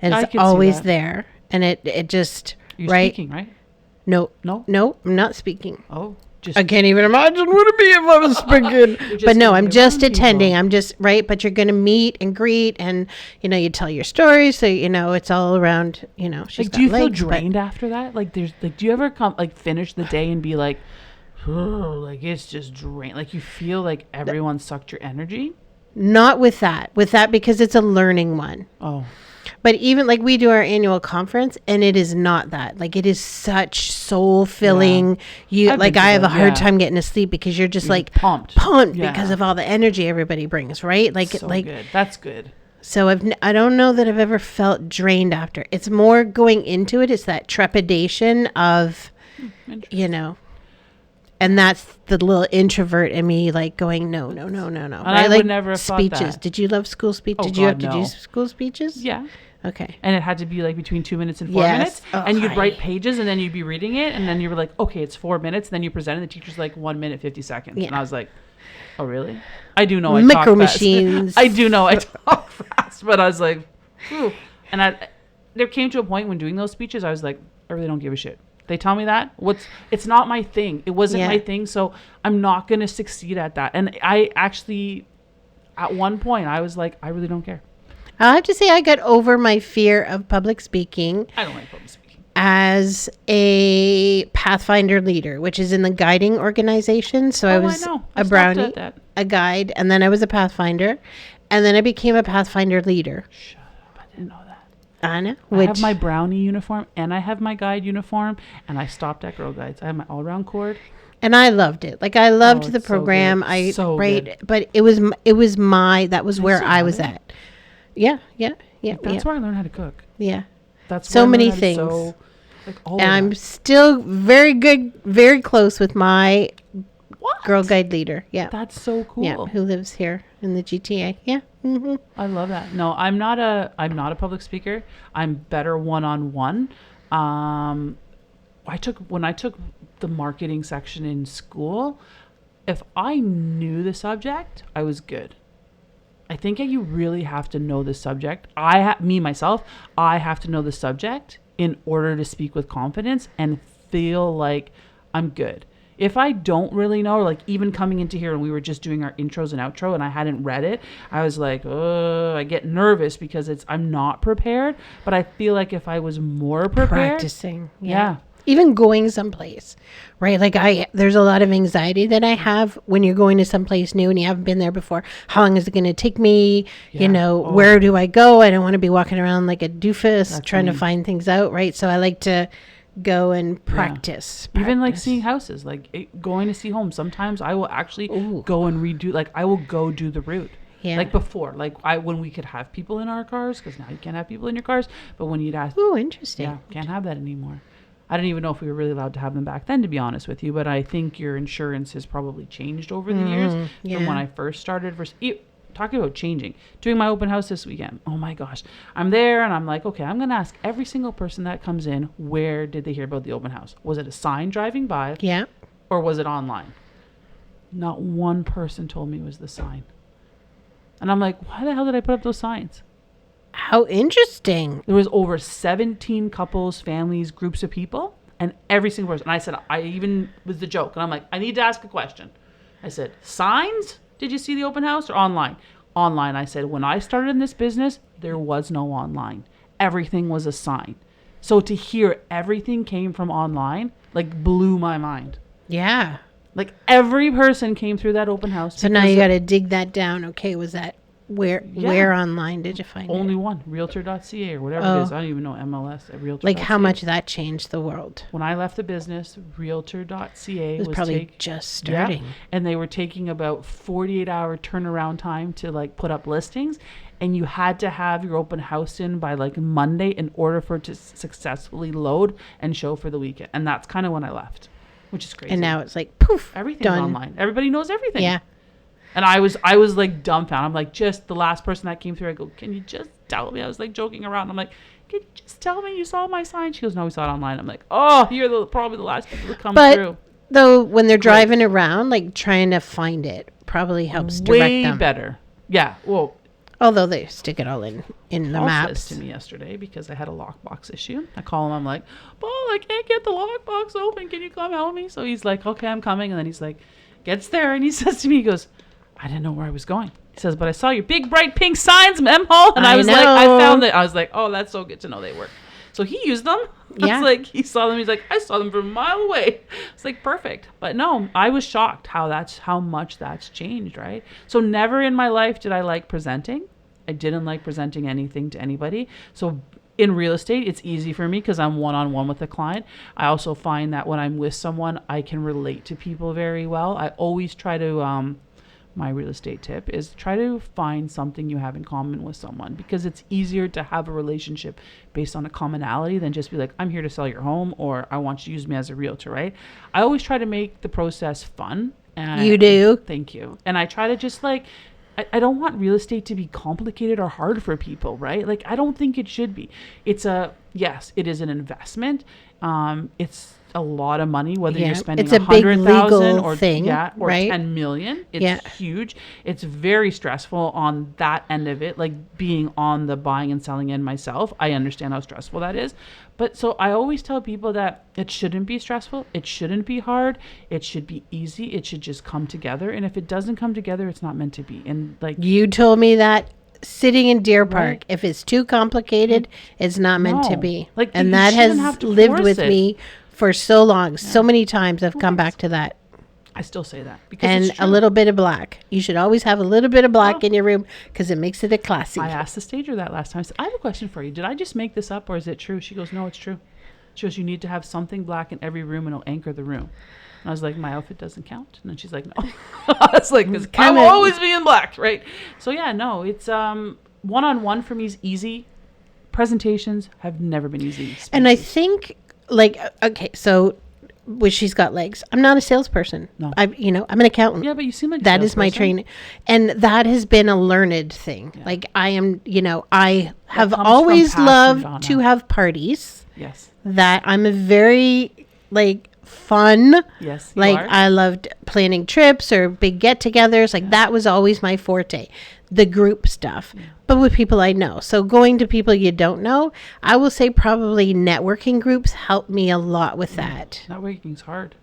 And I it's can see always that. there. And it just, You're right? speaking, right? No, No? no, I'm not speaking. Oh, just I can't even imagine what it'd be if I was speaking. But no, I'm just attending. People. I'm just, right? But you're going to meet and greet and, you tell your stories. So, it's all around, she's Like, do you got feel legs, drained after that? Like, do you ever finish the day and be like, oh, like, it's just drained? Like, you feel like everyone sucked your energy? Not with that. With that, because it's a learning one. Oh. But even like we do our annual conference, and it is not that. Like, it is such soul filling. Yeah. I have a hard time getting to sleep because you're just like pumped because of all the energy everybody brings, right? Like, so good. That's good. So I don't know that I've ever felt drained after. It's more going into it. It's that trepidation of, and that's the little introvert in me, like going, no. And right? I like would never have speeches. thought that. Did you love school speech? Oh, Did you have God, to no. do school speeches? Yeah. Okay. And it had to be like between 2 minutes and 4 Yes. minutes. Oh, and you'd write pages and then you'd be reading it. And then you were like, okay, it's 4 minutes. And then you presented. The teacher's like 1 minute, 50 seconds. Yeah. And I was like, oh, really? I do know I Micro talk machines. fast. I do know I talk fast. But I was like, phew. And there came to a point when doing those speeches, I was like, I really don't give a shit. They tell me that. It's not my thing. It wasn't my thing. So I'm not going to succeed at that. And I actually, at one point, I was like, I really don't care. I'll have to say I got over my fear of public speaking. I don't like public speaking. As a Pathfinder leader, which is in the guiding organization. So I was a brownie, a guide, and then I was a Pathfinder. And then I became a Pathfinder leader. Shut up. I didn't know that. Anna, I have my brownie uniform and I have my guide uniform, and I stopped at Girl Guides. I have my all-around cord. And I loved it. Like, I loved the program. Good. But it was that was where I was at. Yeah. That's where I learned how to cook. Yeah. That's so many things. And I'm still very good, very close with my Girl Guide leader. Yeah. That's so cool. Yeah, who lives here in the GTA. Yeah. Mm-hmm. I love that. No, I'm not a public speaker. I'm better one-on-one. When I took the marketing section in school, if I knew the subject, I was good. I think you really have to know the subject. I have to know the subject in order to speak with confidence and feel like I'm good. If I don't really know, like even coming into here and we were just doing our intros and outro and I hadn't read it, I was like, oh, I get nervous because I'm not prepared. But I feel like if I was more prepared. Practicing. Yeah. Even going someplace, right? Like there's a lot of anxiety that I have when you're going to someplace new and you haven't been there before. How long is it going to take me? Yeah. Where do I go? I don't want to be walking around like a doofus trying to find things out, right? So I like to go and practice. Even like seeing houses, like going to see homes. Sometimes I will actually go and redo, like I will go do the route. Yeah. Like before, when we could have people in our cars, because now you can't have people in your cars, but when you'd ask. Oh, interesting. Yeah, can't have that anymore. I didn't even know if we were really allowed to have them back then, to be honest with you, but I think your insurance has probably changed over the years from when I first started versus... Talking about changing, doing my open house this weekend. Oh my gosh. I'm there and I'm like, okay, I'm going to ask every single person that comes in, where did they hear about the open house? Was it a sign driving by? Yeah. Or was it online? Not one person told me it was the sign. And I'm like, why the hell did I put up those signs? How interesting. There was over 17 couples, families, groups of people, and every single person. And I said, I even was the joke. And I'm like, I need to ask a question. I said, signs? Did you see the open house or online? Online. I said, when I started in this business, there was no online. Everything was a sign. So to hear everything came from online, like blew my mind. Yeah. Like every person came through that open house. So now you got to dig that down. Okay. Was that where online did you find Only it? one, realtor.ca or whatever it is. I don't even know MLS at realtor.ca. Like how much that changed the world. When I left the business, realtor.ca was probably just starting. Yeah, and they were taking about 48-hour turnaround time to like put up listings, and you had to have your open house in by like Monday in order for it to successfully load and show for the weekend. And that's kind of when I left, which is crazy. And now it's like poof, everything's done. online. Everybody knows everything. Yeah. And I was like dumbfounded. I'm like, just the last person that came through, I go, can you just tell me? I was like joking around. I'm like, can you just tell me you saw my sign? She goes, no, we saw it online. I'm like, oh, you're probably the last people to come through. Though when they're driving around, like trying to find it probably helps direct them. Way better. Yeah. Well, Although they stick it all in the Paul maps. says to me yesterday, because I had a lockbox issue. I call him. I'm like, Paul, I can't get the lockbox open. Can you come help me? So he's like, okay, I'm coming. And then he's like, gets there and he says to me, he goes, I didn't know where I was going. He says, but I saw your big bright pink signs, Mem Hall. And I was like, I found it. I was like, oh, that's so good to know they work. So he used them. Yeah. It's like he saw them. He's like, I saw them from a mile away. It's like perfect. But no, I was shocked how much that's changed, right? So never in my life did I like presenting. I didn't like presenting anything to anybody. So in real estate, it's easy for me because I'm one-on-one with a client. I also find that when I'm with someone, I can relate to people very well. I always try to, my real estate tip is try to find something you have in common with someone, because it's easier to have a relationship based on a commonality than just be like, I'm here to sell your home, or I want you to use me as a realtor, right? I always try to make the process fun. And You do? Thank you. And I try to just like, I don't want real estate to be complicated or hard for people, right? Like, I don't think it should be. Yes, it is an investment. It's a lot of money, whether you're spending it's a big 100,000 legal or thing, or right? 10 million. It's huge. It's very stressful on that end of it, like being on the buying and selling end myself. I understand how stressful that is. But so I always tell people that it shouldn't be stressful. It shouldn't be hard. It should be easy. It should just come together. And if it doesn't come together, it's not meant to be. And like, you told me that sitting in Deer Park, if it's too complicated, it's not meant to be. Like, and that has lived with me for so long. So many times I've come back to that. I still say that because and it's true. A little bit of black. You should always have a little bit of black in your room because it makes it a classy. I asked the stager that last time. I said, I have a question for you. Did I just make this up or is it true? She goes, no, it's true. She goes, you need to have something black in every room and it'll anchor the room. And I was like, my outfit doesn't count. And then she's like, no. I was like, I will always be in black, right? So yeah, no, it's one-on-one for me is easy. Presentations have never been easy. And I think, like, okay, so she's got legs. I'm not a salesperson. No. I'm an accountant. Yeah, but you seem like that is my training. And that has been a learned thing. Yeah. Like I am, I have always loved Donna. To have parties. Yes. That I'm a very, fun. Yes. I loved planning trips or big get-togethers. That was always my forte. The group stuff. Yeah. But with people I know. So going to people you don't know, I will say probably networking groups help me a lot with that. Networking's hard.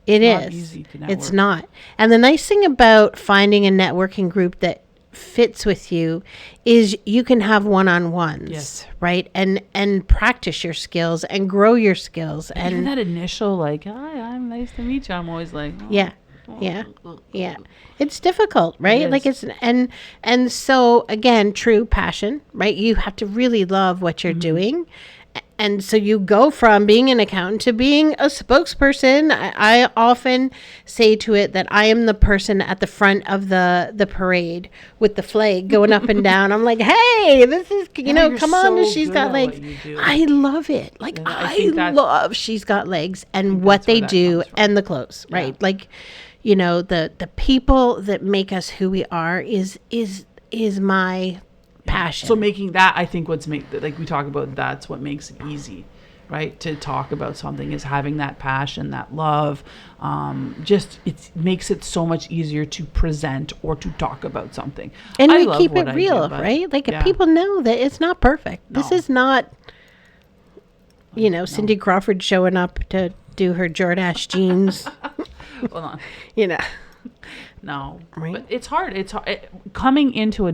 It's not easy to network. It's not. And the nice thing about finding a networking group that fits with you is you can have one-on-ones, yes. right? And practice your skills and grow your skills. And even that initial, hi, I'm nice to meet you. I'm always like, oh. Yeah. It's difficult, right? And so again, true passion, right? You have to really love what you're doing. And so you go from being an accountant to being a spokesperson. I often say to it that I am the person at the front of the parade with the flag going up and down. I'm like, hey, this is, come on. She's got legs. I love it. I love She's Got Legs and what they do and the clothes, right? Yeah. The people that make us who we are is my passion. So making that, I think we talk about, that's what makes it easy, right? To talk about something is having that passion, that love. It makes it so much easier to present or to talk about something. And we keep it real, right? If people know that it's not perfect. No. This is not, Cindy Crawford showing up to do her Jordache jeans. Hold on. No, right? But it's hard. It's hard. Coming into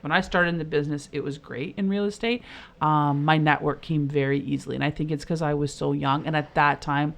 when I started in the business, it was great in real estate. My network came very easily. And I think it's because I was so young. And at that time,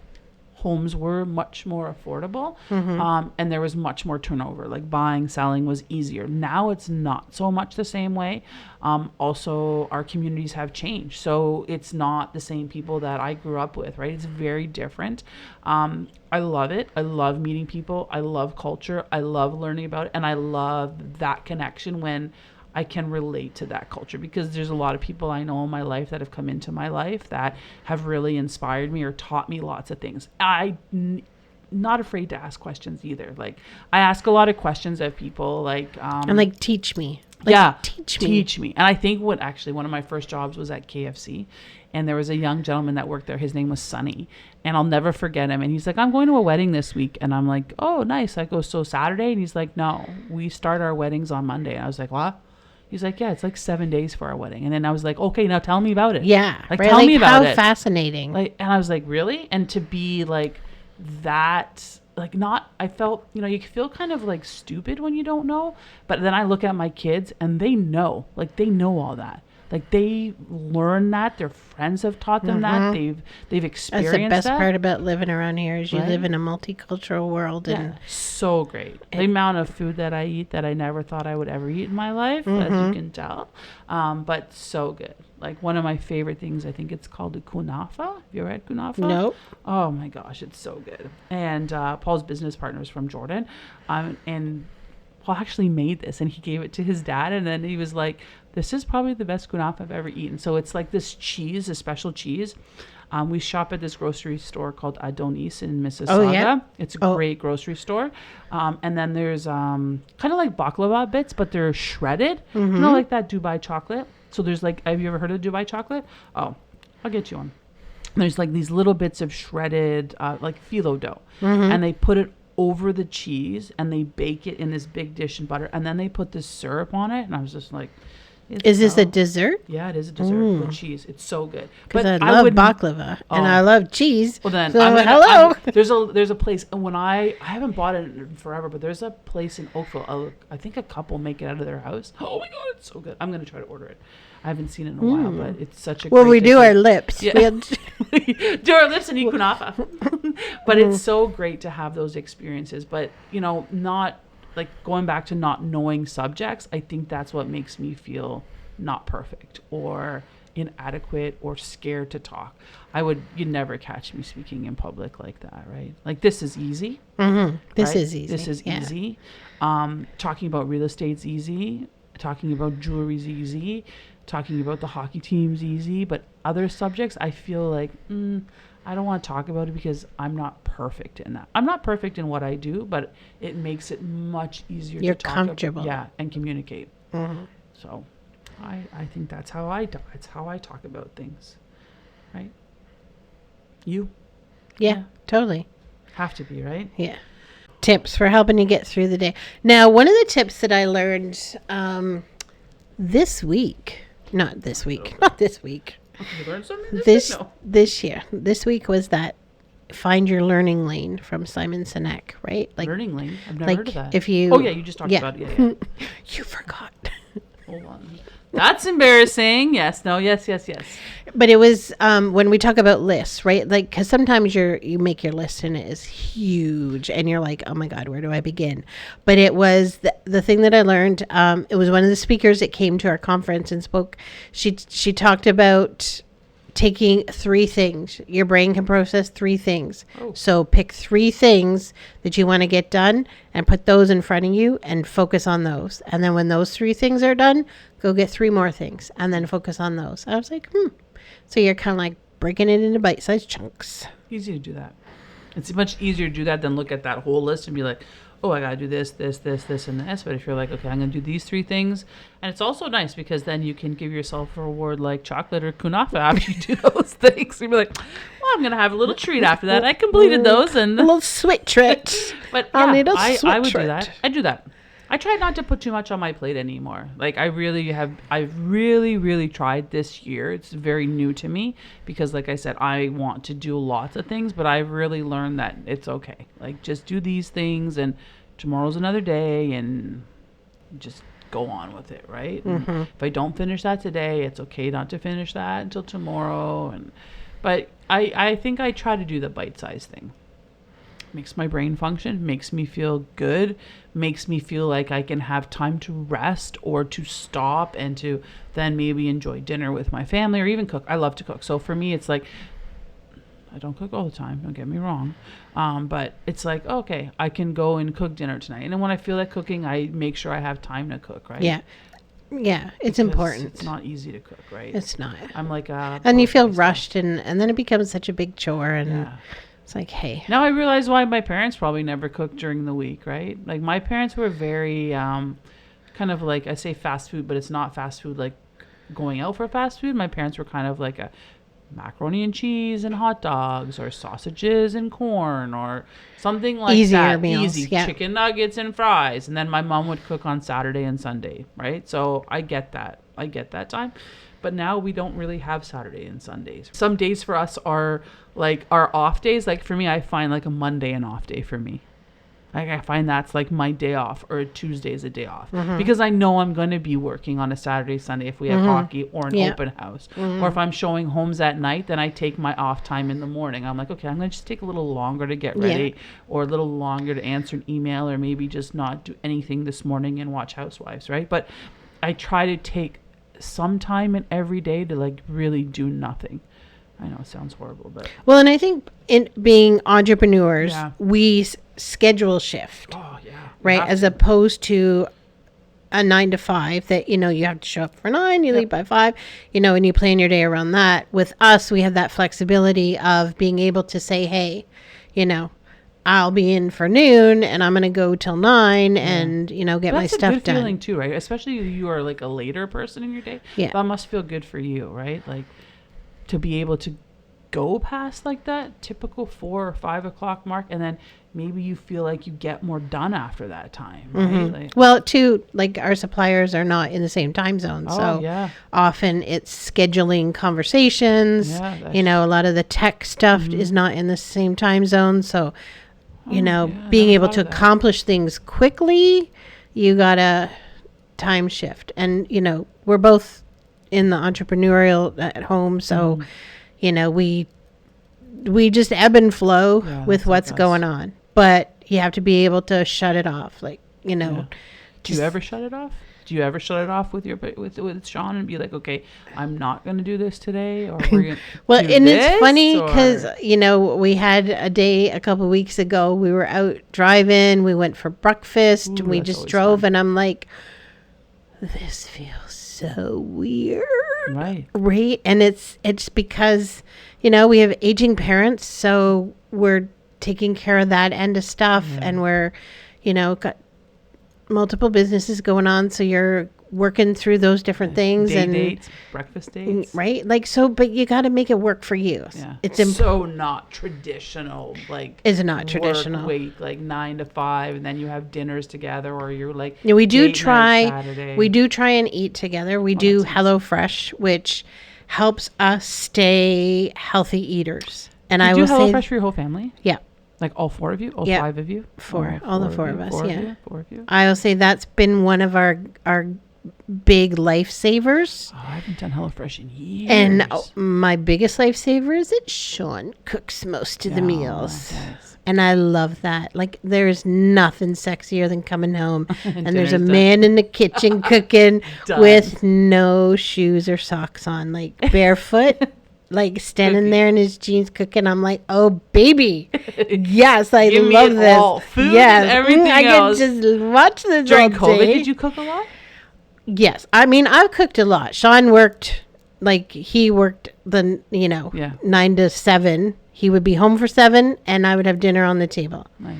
homes were much more affordable. Mm-hmm. And there was much more turnover. Buying, selling was easier. Now it's not so much the same way. Also, our communities have changed. So it's not the same people that I grew up with, right? It's very different. I love it. I love meeting people. I love culture. I love learning about it. And I love that connection when I can relate to that culture, because there's a lot of people I know in my life that have come into my life that have really inspired me or taught me lots of things. Not afraid to ask questions either. I ask a lot of questions of people and teach me. Teach me. And I think one of my first jobs was at KFC, and there was a young gentleman that worked there. His name was Sonny, and I'll never forget him. And he's like, I'm going to a wedding this week. And I'm like, oh, nice. I go, so Saturday? And he's like, no, we start our weddings on Monday. And I was like, what? He's like, yeah, it's like 7 days for our wedding. And then I was like, okay, now tell me about it. Yeah. Like, right? tell me about how it. Fascinating. Like, and I was like, really? And to be like that, like, not, I felt, you feel kind of like stupid when you don't know. But then I look at my kids and they know all that. Like, they learn that. Their friends have taught them that. They've experienced that. That's the best part about living around here is you live in a multicultural world. And so great. The amount of food that I eat that I never thought I would ever eat in my life, as you can tell. But so good. Like, one of my favorite things, I think it's called a kunafa. Have you ever had kunafa? Nope. Oh, my gosh. It's so good. And Paul's business partner is from Jordan. And Paul actually made this, and he gave it to his dad. And then he was like, this is probably the best kunafa I've ever eaten. So it's like this cheese, a special cheese. We shop at this grocery store called Adonis in Mississauga. Oh, yeah? It's a great grocery store. And then there's kind of like baklava bits, but they're shredded. Like that Dubai chocolate. So there's like, have you ever heard of Dubai chocolate? Oh, I'll get you one. There's like these little bits of shredded like phyllo dough. And they put it over the cheese and they bake it in this big dish in butter. And then they put this syrup on it. And I was just like... Is this a dessert? Yeah, it is a dessert with cheese. It's so good. Because I love baklava and I love cheese. Well, then, so hello. There's a place, and when I haven't bought it in forever, but there's a place in Oakville. I think a couple make it out of their house. Oh my God, it's so good. I'm gonna try to order it. I haven't seen it in a while, but it's such a well, great we do our lips. Yeah. Do our lips and eat kunafa. But it's so great to have those experiences. But not. Like, going back to not knowing subjects, I think that's what makes me feel not perfect or inadequate or scared to talk. You'd never catch me speaking in public like that, right? Like, this is easy. This is easy. This is easy. Talking about real estate's easy. Talking about jewelry's easy. Talking about the hockey team's easy. But other subjects, I feel like, I don't want to talk about it because I'm not perfect in that. I'm not perfect in what I do, but it makes it much easier You're to talk comfortable. and communicate. So I think that's how it's how I talk about things. Right? You? Yeah, totally. Have to be, right? Yeah. Tips for helping you get through the day. Now, one of the tips that I learned this week. You learned something this year. This week was that find your learning lane from Simon Sinek, right? Like learning lane. I've never heard of that. If you you just talked about it. Yeah. You forgot. Hold on. That's embarrassing. Yes. No. Yes. But it was when we talk about lists, right? Like, because sometimes you make your list and it is huge, and you're like, oh my God, where do I begin? But it was the thing that I learned. It was one of the speakers that came to our conference and spoke. She talked about taking 3 things. Your brain can process 3 things. Oh. So pick 3 things that you want to get done and put those in front of you and focus on those. And then when those 3 things are done, go get 3 more things and then focus on those. I was like, So you're kind of like breaking it into bite-sized chunks. Easy to do that. It's much easier to do that than look at that whole list and be like, oh, I got to do this, and this. But if you're like, okay, I'm going to do these 3 things. And it's also nice because then you can give yourself a reward like chocolate or kunafa after you do those things. You'll be like, well, I'm going to have a little treat after that. I completed those. And a little sweet treat. But yeah, I would do that. I do that. I try not to put too much on my plate anymore. Like, I've really tried this year. It's very new to me because, like I said, I want to do lots of things, but I've really learned that it's okay. Like, just do these things and tomorrow's another day and just go on with it, right? Mm-hmm. If I don't finish that today, it's okay not to finish that until tomorrow. But I think I try to do the bite-sized thing. Makes my brain function, makes me feel good, makes me feel like I can have time to rest or to stop and to then maybe enjoy dinner with my family or even cook. I love to cook. So for me, it's like, I don't cook all the time, don't get me wrong. But it's like, okay, I can go and cook dinner tonight. And then when I feel like cooking, I make sure I have time to cook, right? Yeah. Yeah, it's important. It's not easy to cook, right? It's not. I'm like and you feel rushed and then it becomes such a big chore and... Yeah. It's like, hey. Now I realize why my parents probably never cooked during the week, right? Like, my parents were very kind of like, I say fast food, but it's not fast food like going out for fast food. My parents were kind of like a macaroni and cheese and hot dogs, or sausages and corn, or something like Easier that. meals, Easy yeah. chicken nuggets and fries. And then my mom would cook on Saturday and Sunday, right? So I get that. I get that time. But now we don't really have Saturday and Sundays. Some days for us are like our off days. Like for me, I find like a Monday an off day for me. Like I find that's like my day off, or a Tuesday is a day off, because I know I'm going to be working on a Saturday, Sunday if we have hockey or an open house. Or if I'm showing homes at night, then I take my off time in the morning. I'm like, okay, I'm going to just take a little longer to get ready, or a little longer to answer an email, or maybe just not do anything this morning and watch Housewives, right? But I try to take some time in every day to like really do nothing. I know it sounds horrible, but Well, and I think in being entrepreneurs, we schedule shift, right? As opposed to a 9 to 5 that, you know, you have to show up for 9, you leave by 5, you know, and you plan your day around that. With us, we have that flexibility of being able to say, hey, you know, I'll be in for noon and I'm going to go till 9 and, you know, get my stuff done. That's a good feeling too, right? Especially if you are like a later person in your day. Yeah. That must feel good for you, right? Like to be able to go past like that typical 4 or 5 o'clock mark, and then maybe you feel like you get more done after that time, right? Like, well, too, like our suppliers are not in the same time zone, so often it's scheduling conversations. You know, a lot of the tech stuff is not in the same time zone, so you know, being able to accomplish things quickly, you gotta time shift. And you know, we're both in the entrepreneurial at home, so you know, we just ebb and flow with what's going on. But you have to be able to shut it off. Like, you know. Do you ever shut it off? Do you ever shut it off with with Sean and be like, okay, I'm not going to do this today? Or we're gonna well, and it's funny because, you know, we had a day a couple of weeks ago. We were out driving. We went for breakfast. We just drove. Fun. And I'm like, this feels so weird. Right. And it's because, you know, we have aging parents, so we're taking care of that end of stuff, and we're, you know, got multiple businesses going on, so you're working through those different things. Dates, breakfast dates. Right? Like, so, but you got to make it work for you. Yeah. It's so not traditional, like. It's not traditional. Week, like 9 to 5, and then you have dinners together, or you're like. Yeah, we do try and eat together. We do HelloFresh, which helps us stay healthy eaters. And I will say. Do HelloFresh for your whole family? Yeah. Like all 4 of you? All 5 of you? All the 4 of us, Four of you? I will say that's been one of our big lifesavers. Oh, I haven't done HelloFresh in years. And my biggest lifesaver is that Sean cooks most of the meals. And I love that. Like, there's nothing sexier than coming home and there's a man in the kitchen cooking with no shoes or socks on, like barefoot. Like standing there in his jeans cooking. I'm like, oh baby, yes, I love this. All. Food and everything else. I could just watch this during all COVID. day. Did you cook a lot? Yes, I mean I've cooked a lot. Sean worked he worked 9 to 7. He would be home for 7, and I would have dinner on the table. Nice.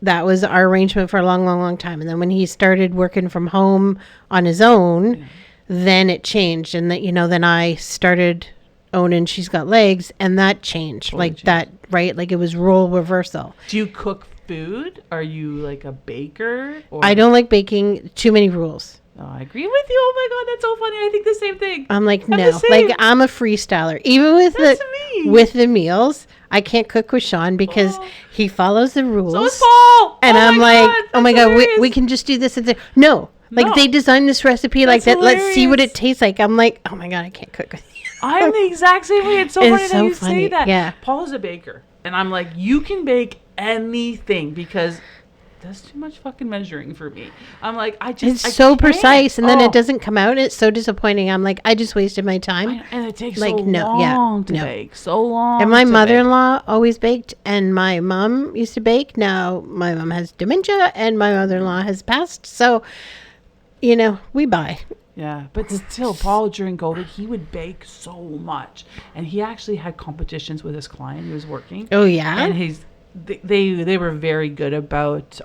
That was our arrangement for a long, long, long time. And then when he started working from home on his own, then it changed, and then I started owning She's Got Legs, and that changed that, right? Like it was role reversal. Do you cook food? Are you like a baker? Or? I don't like baking. Too many rules. Oh, I agree with you. Oh my God, that's so funny. I think the same thing. I'm like, no, like I'm a freestyler. Even with the meals, I can't cook with Sean because he follows the rules. So is Paul. And I'm like, oh my God, we can just do this and that. No. Like they designed this recipe like that. Hilarious. Let's see what it tastes like. I'm like, oh my God, I can't cook with you. I'm the exact same way. It's so funny that you say that. Yeah. Paul is a baker. And I'm like, you can bake anything because that's too much fucking measuring for me. I'm like, it's so precise, and then it doesn't come out. It's so disappointing. I'm like, I just wasted my time. And it takes so long to bake. So long. And my mother-in-law always baked, and my mom used to bake. Now my mom has dementia, and my mother-in-law has passed. So, we buy. Yeah, but still, Paul, during COVID, he would bake so much. And he actually had competitions with his client he was working. Oh, yeah? And they were very good about,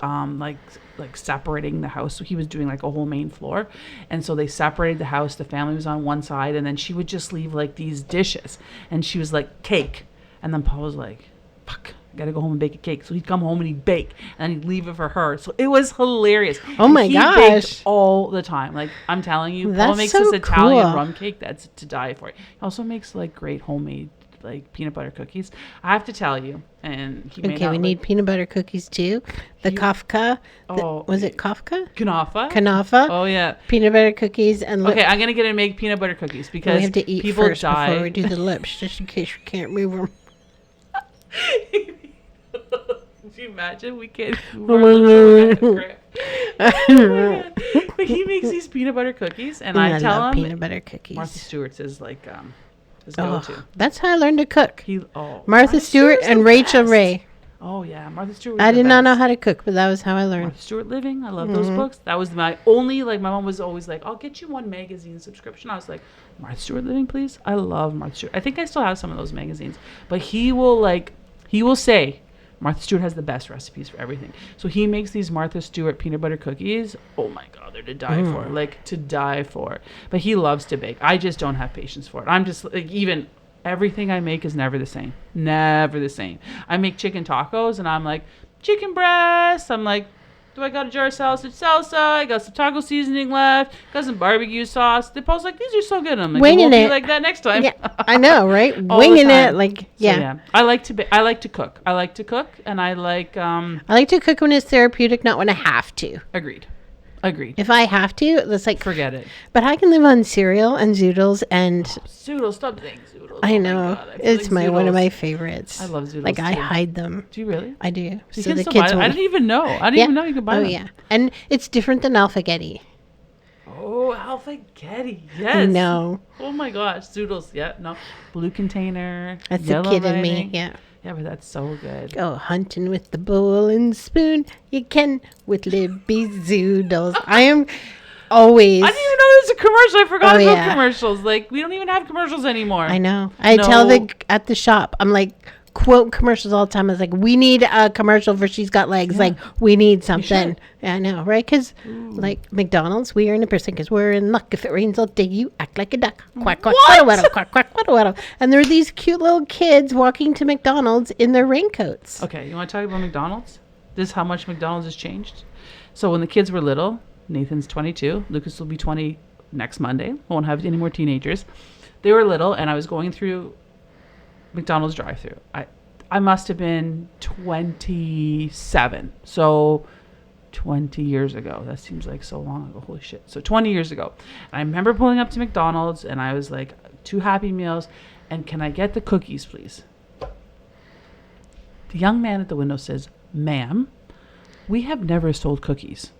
like separating the house. So he was doing like a whole main floor. And so they separated the house. The family was on one side. And then she would just leave like these dishes. And she was like, cake. And then Paul was like, fuck, I got to go home and bake a cake. So he'd come home and he'd bake. And he'd leave it for her. So it was hilarious. Oh my gosh. He baked all the time. Like, I'm telling you, Paul makes this Italian rum cake that's to die for. He also makes like great homemade like peanut butter cookies. I have to tell you, and he made we need peanut butter cookies too. The Kafka, was it Kafka? Kanafa. Oh yeah, peanut butter cookies and okay. I'm gonna get and make peanut butter cookies because we have to eat people first die before we do the lips, just in case we can't move them. Could you imagine? We can't. But he makes these peanut butter cookies, and I tell him peanut butter cookies. Martha Stewart's is like his go-to. That's how I learned to cook. Martha Martha Stewart and Rachel Ray. Oh yeah, Martha Stewart. I did not know how to cook, but that was how I learned. Martha Stewart Living. I love those books. That was my only, like, my mom was always like, I'll get you one magazine subscription. I was like, Martha Stewart Living, please. I love Martha Stewart. I think I still have some of those magazines, but he will say Martha Stewart has the best recipes for everything. So he makes these Martha Stewart peanut butter cookies. Oh my God, they're to die for. Like, to die for. But he loves to bake. I just don't have patience for it. I'm just like, even everything I make is never the same. Never the same. I make chicken tacos and I'm like, chicken breast. I'm like, do I got a jar of sausage salsa? I got some taco seasoning left. Got some barbecue sauce. They post like, these are so good. I'm like, winging it won't it be like that next time. Yeah, I know, right? Winging it, like, yeah. So, yeah. I like to cook. I like to cook, and I like. I like to cook when it's therapeutic, not when I have to. Agreed. If I have to, that's like, forget it. But I can live on cereal and zoodles and zoodles. Stop saying zoodles. I know. It's like one of my favorites. I love zoodles. Like, too. I hide them. Do you really? I do. So the kids. I didn't even know. I didn't even know you could buy them. Oh yeah, and it's different than alphagetti. Oh, alphagetti. Yes. I know. Oh my gosh, zoodles. Yeah, no, blue container. That's the kid in me. Yeah. Yeah, but that's so good. Go hunting with the bowl and spoon. You can with Libby's zoodles. I am always. I didn't even know there was a commercial. I forgot about commercials. Like, we don't even have commercials anymore. I know. I tell at the shop, I'm like, quote commercials all the time. I was like, we need a commercial for She's Got Legs. Yeah. Like, we need something. I know, right? Because, like, McDonald's, we are in a person because we're in luck. If it rains, I'll dig you. Act like a duck. Quack, quack, quack, quack, quack, quack. And there are these cute little kids walking to McDonald's in their raincoats. Okay, you want to talk about McDonald's? This is how much McDonald's has changed. So when the kids were little, Nathan's 22. Lucas will be 20 next Monday. Won't have any more teenagers. They were little, and I was going through McDonald's drive-thru. I must have been 27. So 20 years ago. That seems like so long ago. Holy shit. So 20 years ago. And I remember pulling up to McDonald's and I was like, 2 Happy Meals and can I get the cookies, please? The young man at the window says, "Ma'am, we have never sold cookies."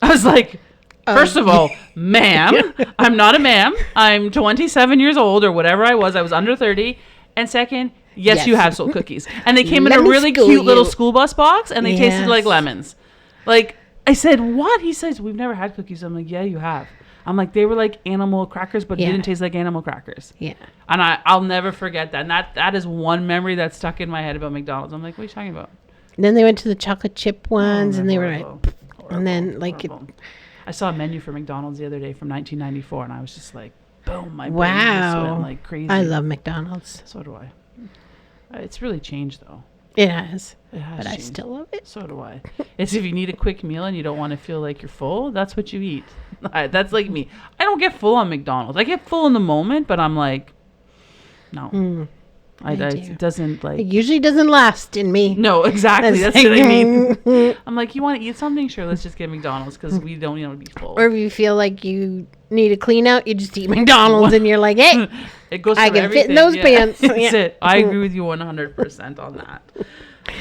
I was like, first of all, ma'am, I'm not a ma'am. I'm 27 years old or whatever I was. I was under 30. And second, yes, you have sold cookies. And they came in a really cute little school bus box and they tasted like lemons. Like, I said, what? He says, we've never had cookies. I'm like, yeah, you have. I'm like, they were like animal crackers, but didn't taste like animal crackers. Yeah. And I'll never forget that. And that is one memory that's stuck in my head about McDonald's. I'm like, what are you talking about? And then they went to the chocolate chip ones and they were like, and then like... I saw a menu for McDonald's the other day from 1994, and I was just like, boom, my brain just went like crazy. I love McDonald's. So do I. It's really changed, though. It has. It has but changed. I still love it. So do I. It's if you need a quick meal and you don't want to feel like you're full, that's what you eat. That's like me. I don't get full on McDonald's. I get full in the moment, but I'm like, no. It doesn't like... It usually doesn't last in me. No, exactly. That's what I mean. I'm like, you want to eat something? Sure, let's just get McDonald's because we don't want to be full. Or if you feel like you need a clean out, you just eat McDonald's and you're like, hey, it goes I can fit in those pants. That's it. I agree with you 100% on that.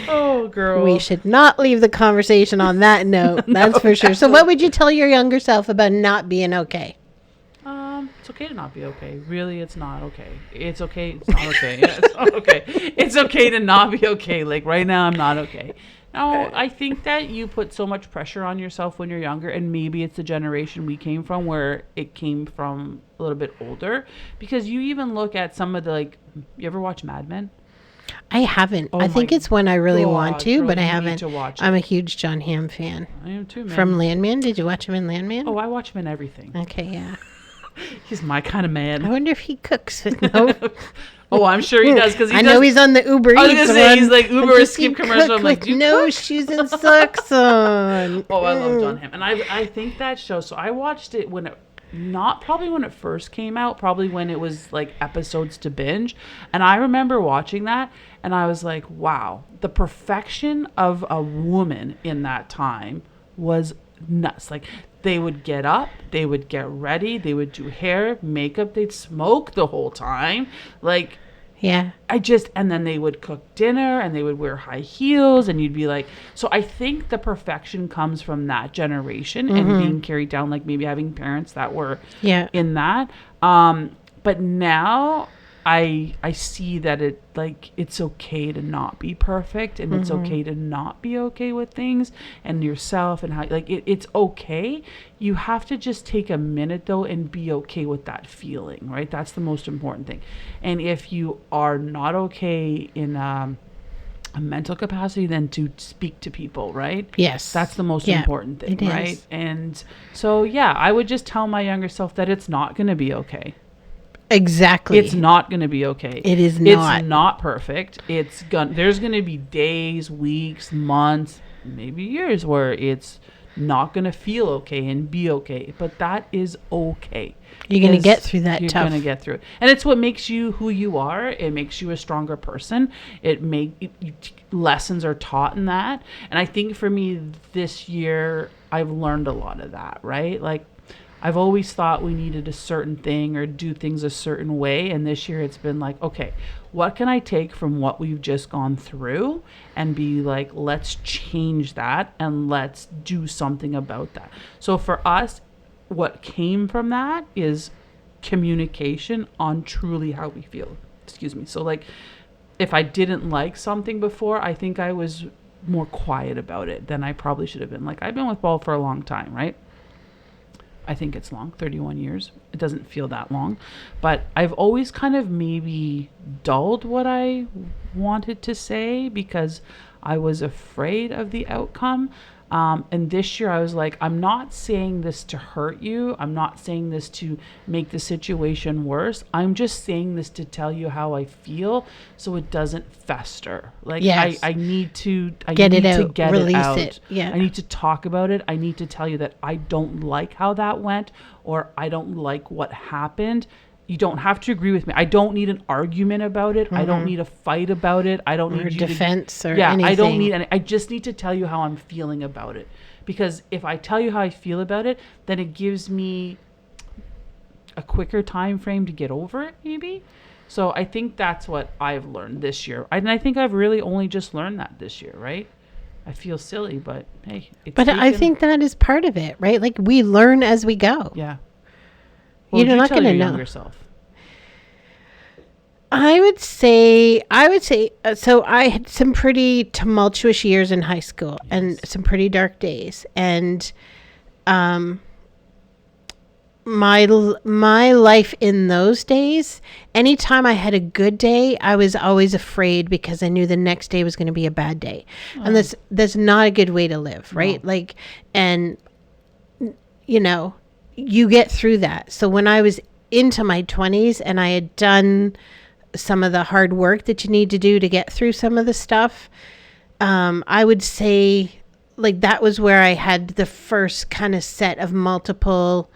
Oh, girl. We should not leave the conversation on that note. That's for sure. So what would you tell your younger self about not being okay? It's okay to not be okay. Really, it's not okay. It's okay. It's not okay. Yeah, it's not okay. It's okay to not be okay. Like right now, I'm not okay. No, I think that you put so much pressure on yourself when you're younger, and maybe it's the generation we came from where it came from a little bit older. Because you even look at some of the, like, you ever watch Mad Men? I haven't. Oh I think my it's one I really want to, girl, but I you need haven't. to watch I'm a it. huge John Hamm fan. I am too, man. From Landman. Did you watch him in Landman? Oh, I watch him in everything. Okay, yeah. He's my kind of I man. wonder if he cooks with no. Oh, I'm sure he does because I know he's on the Uber I was Eats gonna say one. he's like Uber Does or Skip he commercial. cook I'm like, with do you no cook? shoes and socks on. Oh, I love John Hamm, and I think that show. So I watched it when it, not probably when it first came out, probably when it was like episodes to binge, and I remember watching that, and I was like, wow, the perfection of a woman in that time was nuts. Like, they would get up, they would get ready, they would do hair, makeup, they'd smoke the whole time. Like, Yeah. and then they would cook dinner and they would wear high heels and you'd be like, so I think the perfection comes from that generation and being carried down, like maybe having parents that were in that. But now I see that it, like, it's okay to not be perfect and it's okay to not be okay with things and yourself and how, like, it's okay. You have to just take a minute though and be okay with that feeling, right? That's the most important thing. And if you are not okay in a mental capacity, then to speak to people, right? Yes. That's the most important thing, it right? is. And so, yeah, I would just tell my younger self that it's not going to be okay. Exactly. It's not going to be okay. It is not. It's not perfect. There's going to be days, weeks, months, maybe years where it's not going to feel okay and be okay. But that is okay. You're going to get through that You're tough. going to get through it. And it's what makes you who you are. It makes you a stronger person. Lessons are taught in that. And I think for me this year, I've learned a lot of that, right? Like, I've always thought we needed a certain thing or do things a certain way. And this year it's been like, okay, what can I take from what we've just gone through and be like, let's change that and let's do something about that. So for us, what came from that is communication on truly how we feel. Excuse me. So like, if I didn't like something before, I think I was more quiet about it than I probably should have been. Like, I've been with Paul for a long time, right? I think it's long, 31 years. It doesn't feel that long. But I've always kind of maybe dulled what I wanted to say because I was afraid of the outcome. And this year I was like, I'm not saying this to hurt you. I'm not saying this to make the situation worse. I'm just saying this to tell you how I feel so it doesn't fester. Like, Yes. I need to Get it out. get Release it out. it. Yeah. I need to talk about it. I need to tell you that I don't like how that went or I don't like what happened. You don't have to agree with me. I don't need an argument about it. I don't need a fight about it. I don't Or need you defense or yeah, anything. I don't need any. I just need to tell you how I'm feeling about it. Because if I tell you how I feel about it, then it gives me a quicker time frame to get over it, maybe. So I think that's what I've learned this year. And I think I've really only just learned that this year, right? I feel silly, but hey. But I think that is part of it, right? Like, we learn as we go. Yeah. You're not going to know. Younger self? I would say, so I had some pretty tumultuous years in high school and some pretty dark days. And my life in those days, anytime I had a good day, I was always afraid because I knew the next day was going to be a bad day. And that's not a good way to live, right? No. Like, and, you know, you get through that. So when I was into my 20s and I had done some of the hard work that you need to do to get through some of the stuff, I would say, like, that was where I had the first kind of set of multiple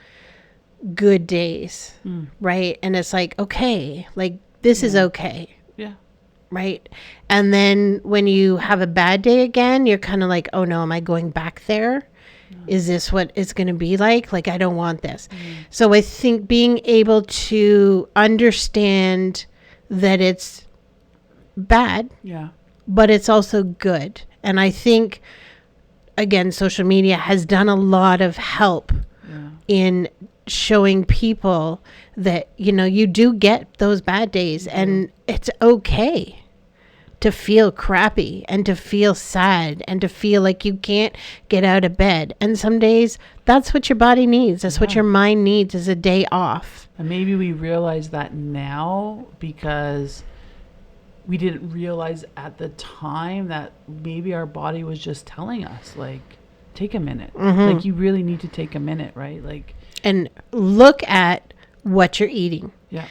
good days, right? And it's like, okay, like, this is okay. Yeah. Right. And then when you have a bad day again, you're kind of like, oh no, am I going back there? Is this what it's going to be like? Like, I don't want this. So I think being able to understand that it's bad, Yeah. but it's also good. And I think, again, social media has done a lot of help in showing people that, you know, you do get those bad days and it's okay to feel crappy and to feel sad and to feel like you can't get out of bed. And some days that's what your body needs. That's what your mind needs, is a day off. And maybe we realize that now because we didn't realize at the time that maybe our body was just telling us, like, take a minute. Like, you really need to take a minute, right? Like, and look at what you're eating. Yeah.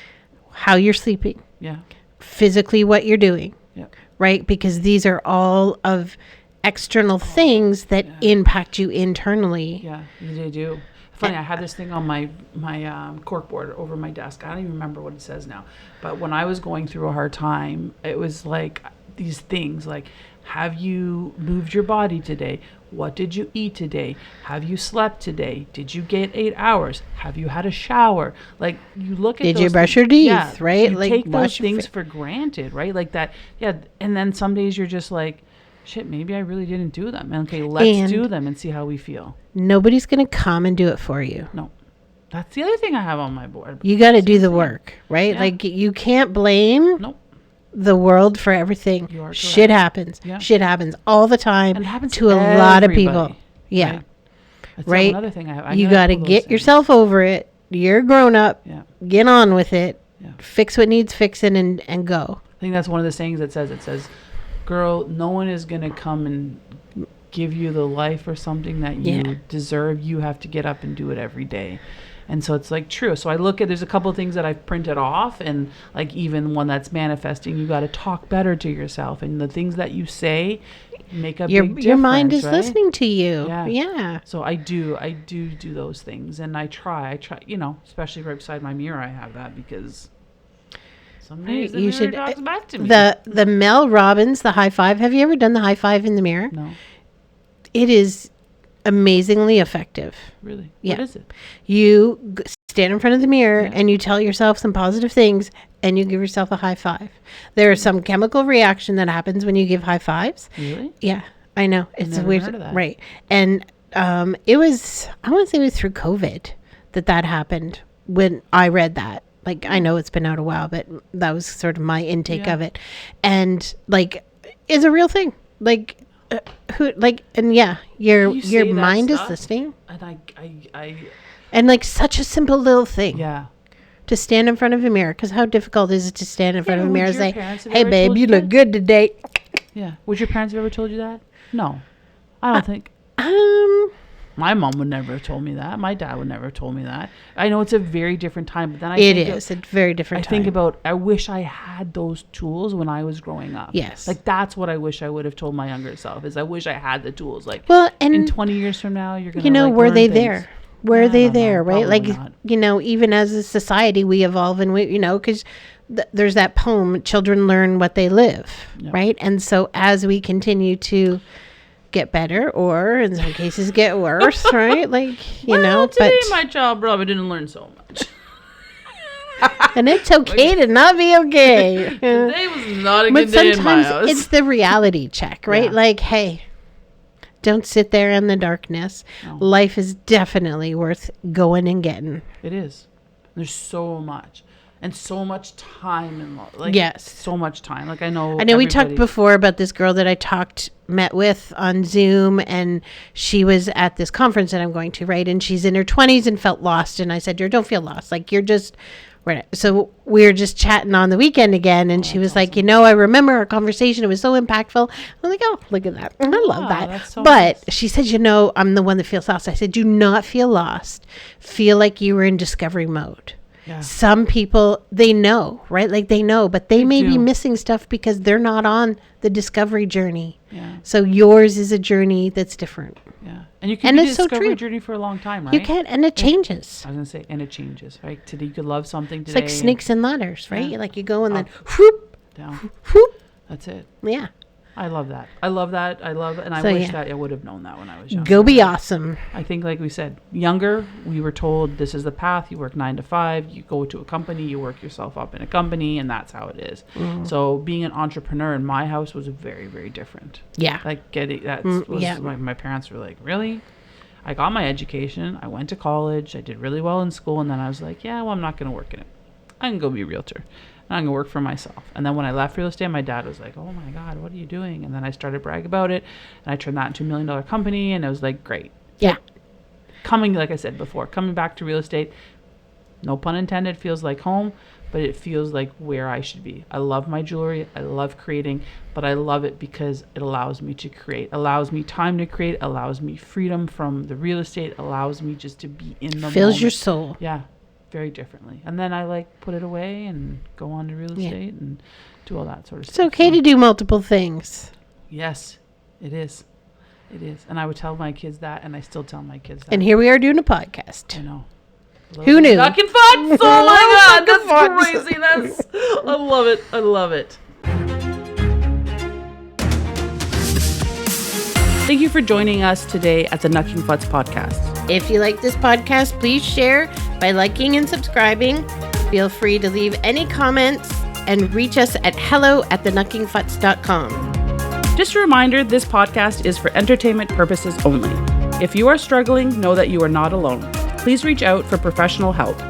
How you're sleeping. Yeah. Physically what you're doing. Yeah. Right? Because these are all of external things that impact you internally. Yeah, they do. Funny, I had this thing on my cork board over my desk. I don't even remember what it says now. But when I was going through a hard time, it was like these things like, have you moved your body today? What did you eat today? Have you slept today? Did you get 8 hours? Have you had a shower? Like, you look at Did those you brush your teeth, right? You Like, take those wash your things for granted, right? Like that, yeah. And then some days you're just like, shit, maybe I really didn't do them. Okay, let's do them and see how we feel. Nobody's going to come and do it for you. No. That's the other thing I have on my board. You got to do the work, right? Yeah. Like, you can't blame Nope. the world for everything. You are correct. Shit happens. Yeah. Shit happens all the time And it happens to a lot of people. everybody, Yeah. Right? That's Right? another thing I have. You got to get yourself over it. You're grown up. Yeah. Get on with it. Yeah. Fix what needs fixing and go. I think that's one of the sayings that says, girl, no one is going to come and give you the life or something that you deserve. You have to get up and do it every day. And so it's like true. So I look at, there's a couple of things that I've printed off, and like even one that's manifesting, you got to talk better to yourself, and the things that you say make a big difference. Your mind is right? listening to you. Yeah. Yeah. So I do those things, and I try, especially right beside my mirror, I have that because some days the mirror talks back to me. The Mel Robbins, the high five. Have you ever done the high five in the mirror? No. It is amazingly effective. Really? Yeah. What is it? You stand in front of the mirror and you tell yourself some positive things and you give yourself a high five. There is some chemical reaction that happens when you give high fives. Really? Yeah, I know. It's never weird. heard of that. Right. And it was, I want to say it was through COVID that happened when I read that. Like, I know it's been out a while, but that was sort of my intake of it. And like, it's a real thing. Like, your mind is listening. And I and like such a simple little thing. Yeah. To stand in front of a mirror, because how difficult is it to stand in front of a mirror and say, "Hey, ever babe, told you you look that? good today." Yeah. Would your parents have ever told you that? No. I don't think. My mom would never have told me that. My dad would never have told me that. I know it's a very different time, but then It's a very different time. I think about, I wish I had those tools when I was growing up. Yes. Like, that's what I wish I would have told my younger self, is I wish I had the tools. Like, well, and in 20 years from now, you're going to, were they learn there? things. Were they there, know. right? Probably Like, not. Even as a society, we evolve and we, because there's that poem, children learn what they live, right? And so as we continue to get better, or in some cases get worse, right? Like, today my child probably didn't learn so much. And it's okay to not be okay. Today was not a good day in my house. It's the reality check, right? Yeah. Like, hey, don't sit there in the darkness. No. Life is definitely worth going and getting. It is. There's so much. And so much time involved. Like, yes. So much time. Like, I know we talked before about this girl that I met with on Zoom, and she was at this conference that I'm going to, right? And she's in her 20s and felt lost. And I said, don't feel lost. Like, you're just, right. So we were just chatting on the weekend again. And she was like, I remember our conversation. It was so impactful. I'm like, oh, look at that. I love that. That's so but nice. she said, I'm the one that feels lost. I said, do not feel lost. Feel like you were in discovery mode. Yeah. Some people, they know, right? Like, they know, but they may be missing stuff because they're not on the discovery journey. Yeah. So yours is a journey that's different. Yeah. And you can do the discovery journey for a long time, right? You can, and it changes. I was going to say, and it changes, right? Today you could love something today. It's like snakes and ladders, right? Yeah. Like you go and then whoop, down. Whoop. That's it. Yeah. I love that. And I wish that I would have known that when I was younger. Go be awesome. I think, like we said, younger, we were told this is the path. You work 9 to 5. You go to a company. You work yourself up in a company, and that's how it is. Mm-hmm. So being an entrepreneur in my house was very, very different. Yeah. Like my parents were like, really? I got my education. I went to college. I did really well in school, and then I was like, I'm not going to work in it. I can go be a realtor. I'm going to work for myself. And then when I left real estate, my dad was like, oh my God, what are you doing? And then I started bragging about it, and I turned that into $1 million company, and it was like, great. Yeah. Like I said before, coming back to real estate, no pun intended, feels like home. but it feels like where I should be. I love my jewelry. I love creating, but I love it because it allows me to create, allows me time to create, allows me freedom from the real estate, allows me just to be in the Fills moment. your soul. Yeah, very differently. And then I like put it away and go on to real estate and do all that sort of stuff. It's okay to do multiple things. Yes, it is. It is. And I would tell my kids that, and I still tell my kids that. And here we are doing a podcast. I know. Who knew? Nucking Futz! Oh my God, that's crazy. I love it. I love it. Thank you for joining us today at the Nucking Futz podcast. If you like this podcast, please share by liking and subscribing. Feel free to leave any comments and reach us at hello@thenuckingfutz.com. Just a reminder, this podcast is for entertainment purposes only. If you are struggling, know that you are not alone. Please reach out for professional help.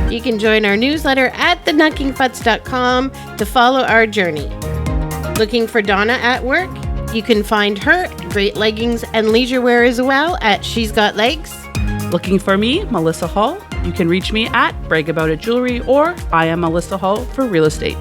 You can join our newsletter at thenuckingfutz.com to follow our journey. Looking for Donna at work? You can find her great leggings and leisure wear as well at She's Got Legs. Looking for me, Melissa Hall? You can reach me at Brag About It Jewelry or I am Melissa Hall for real estate.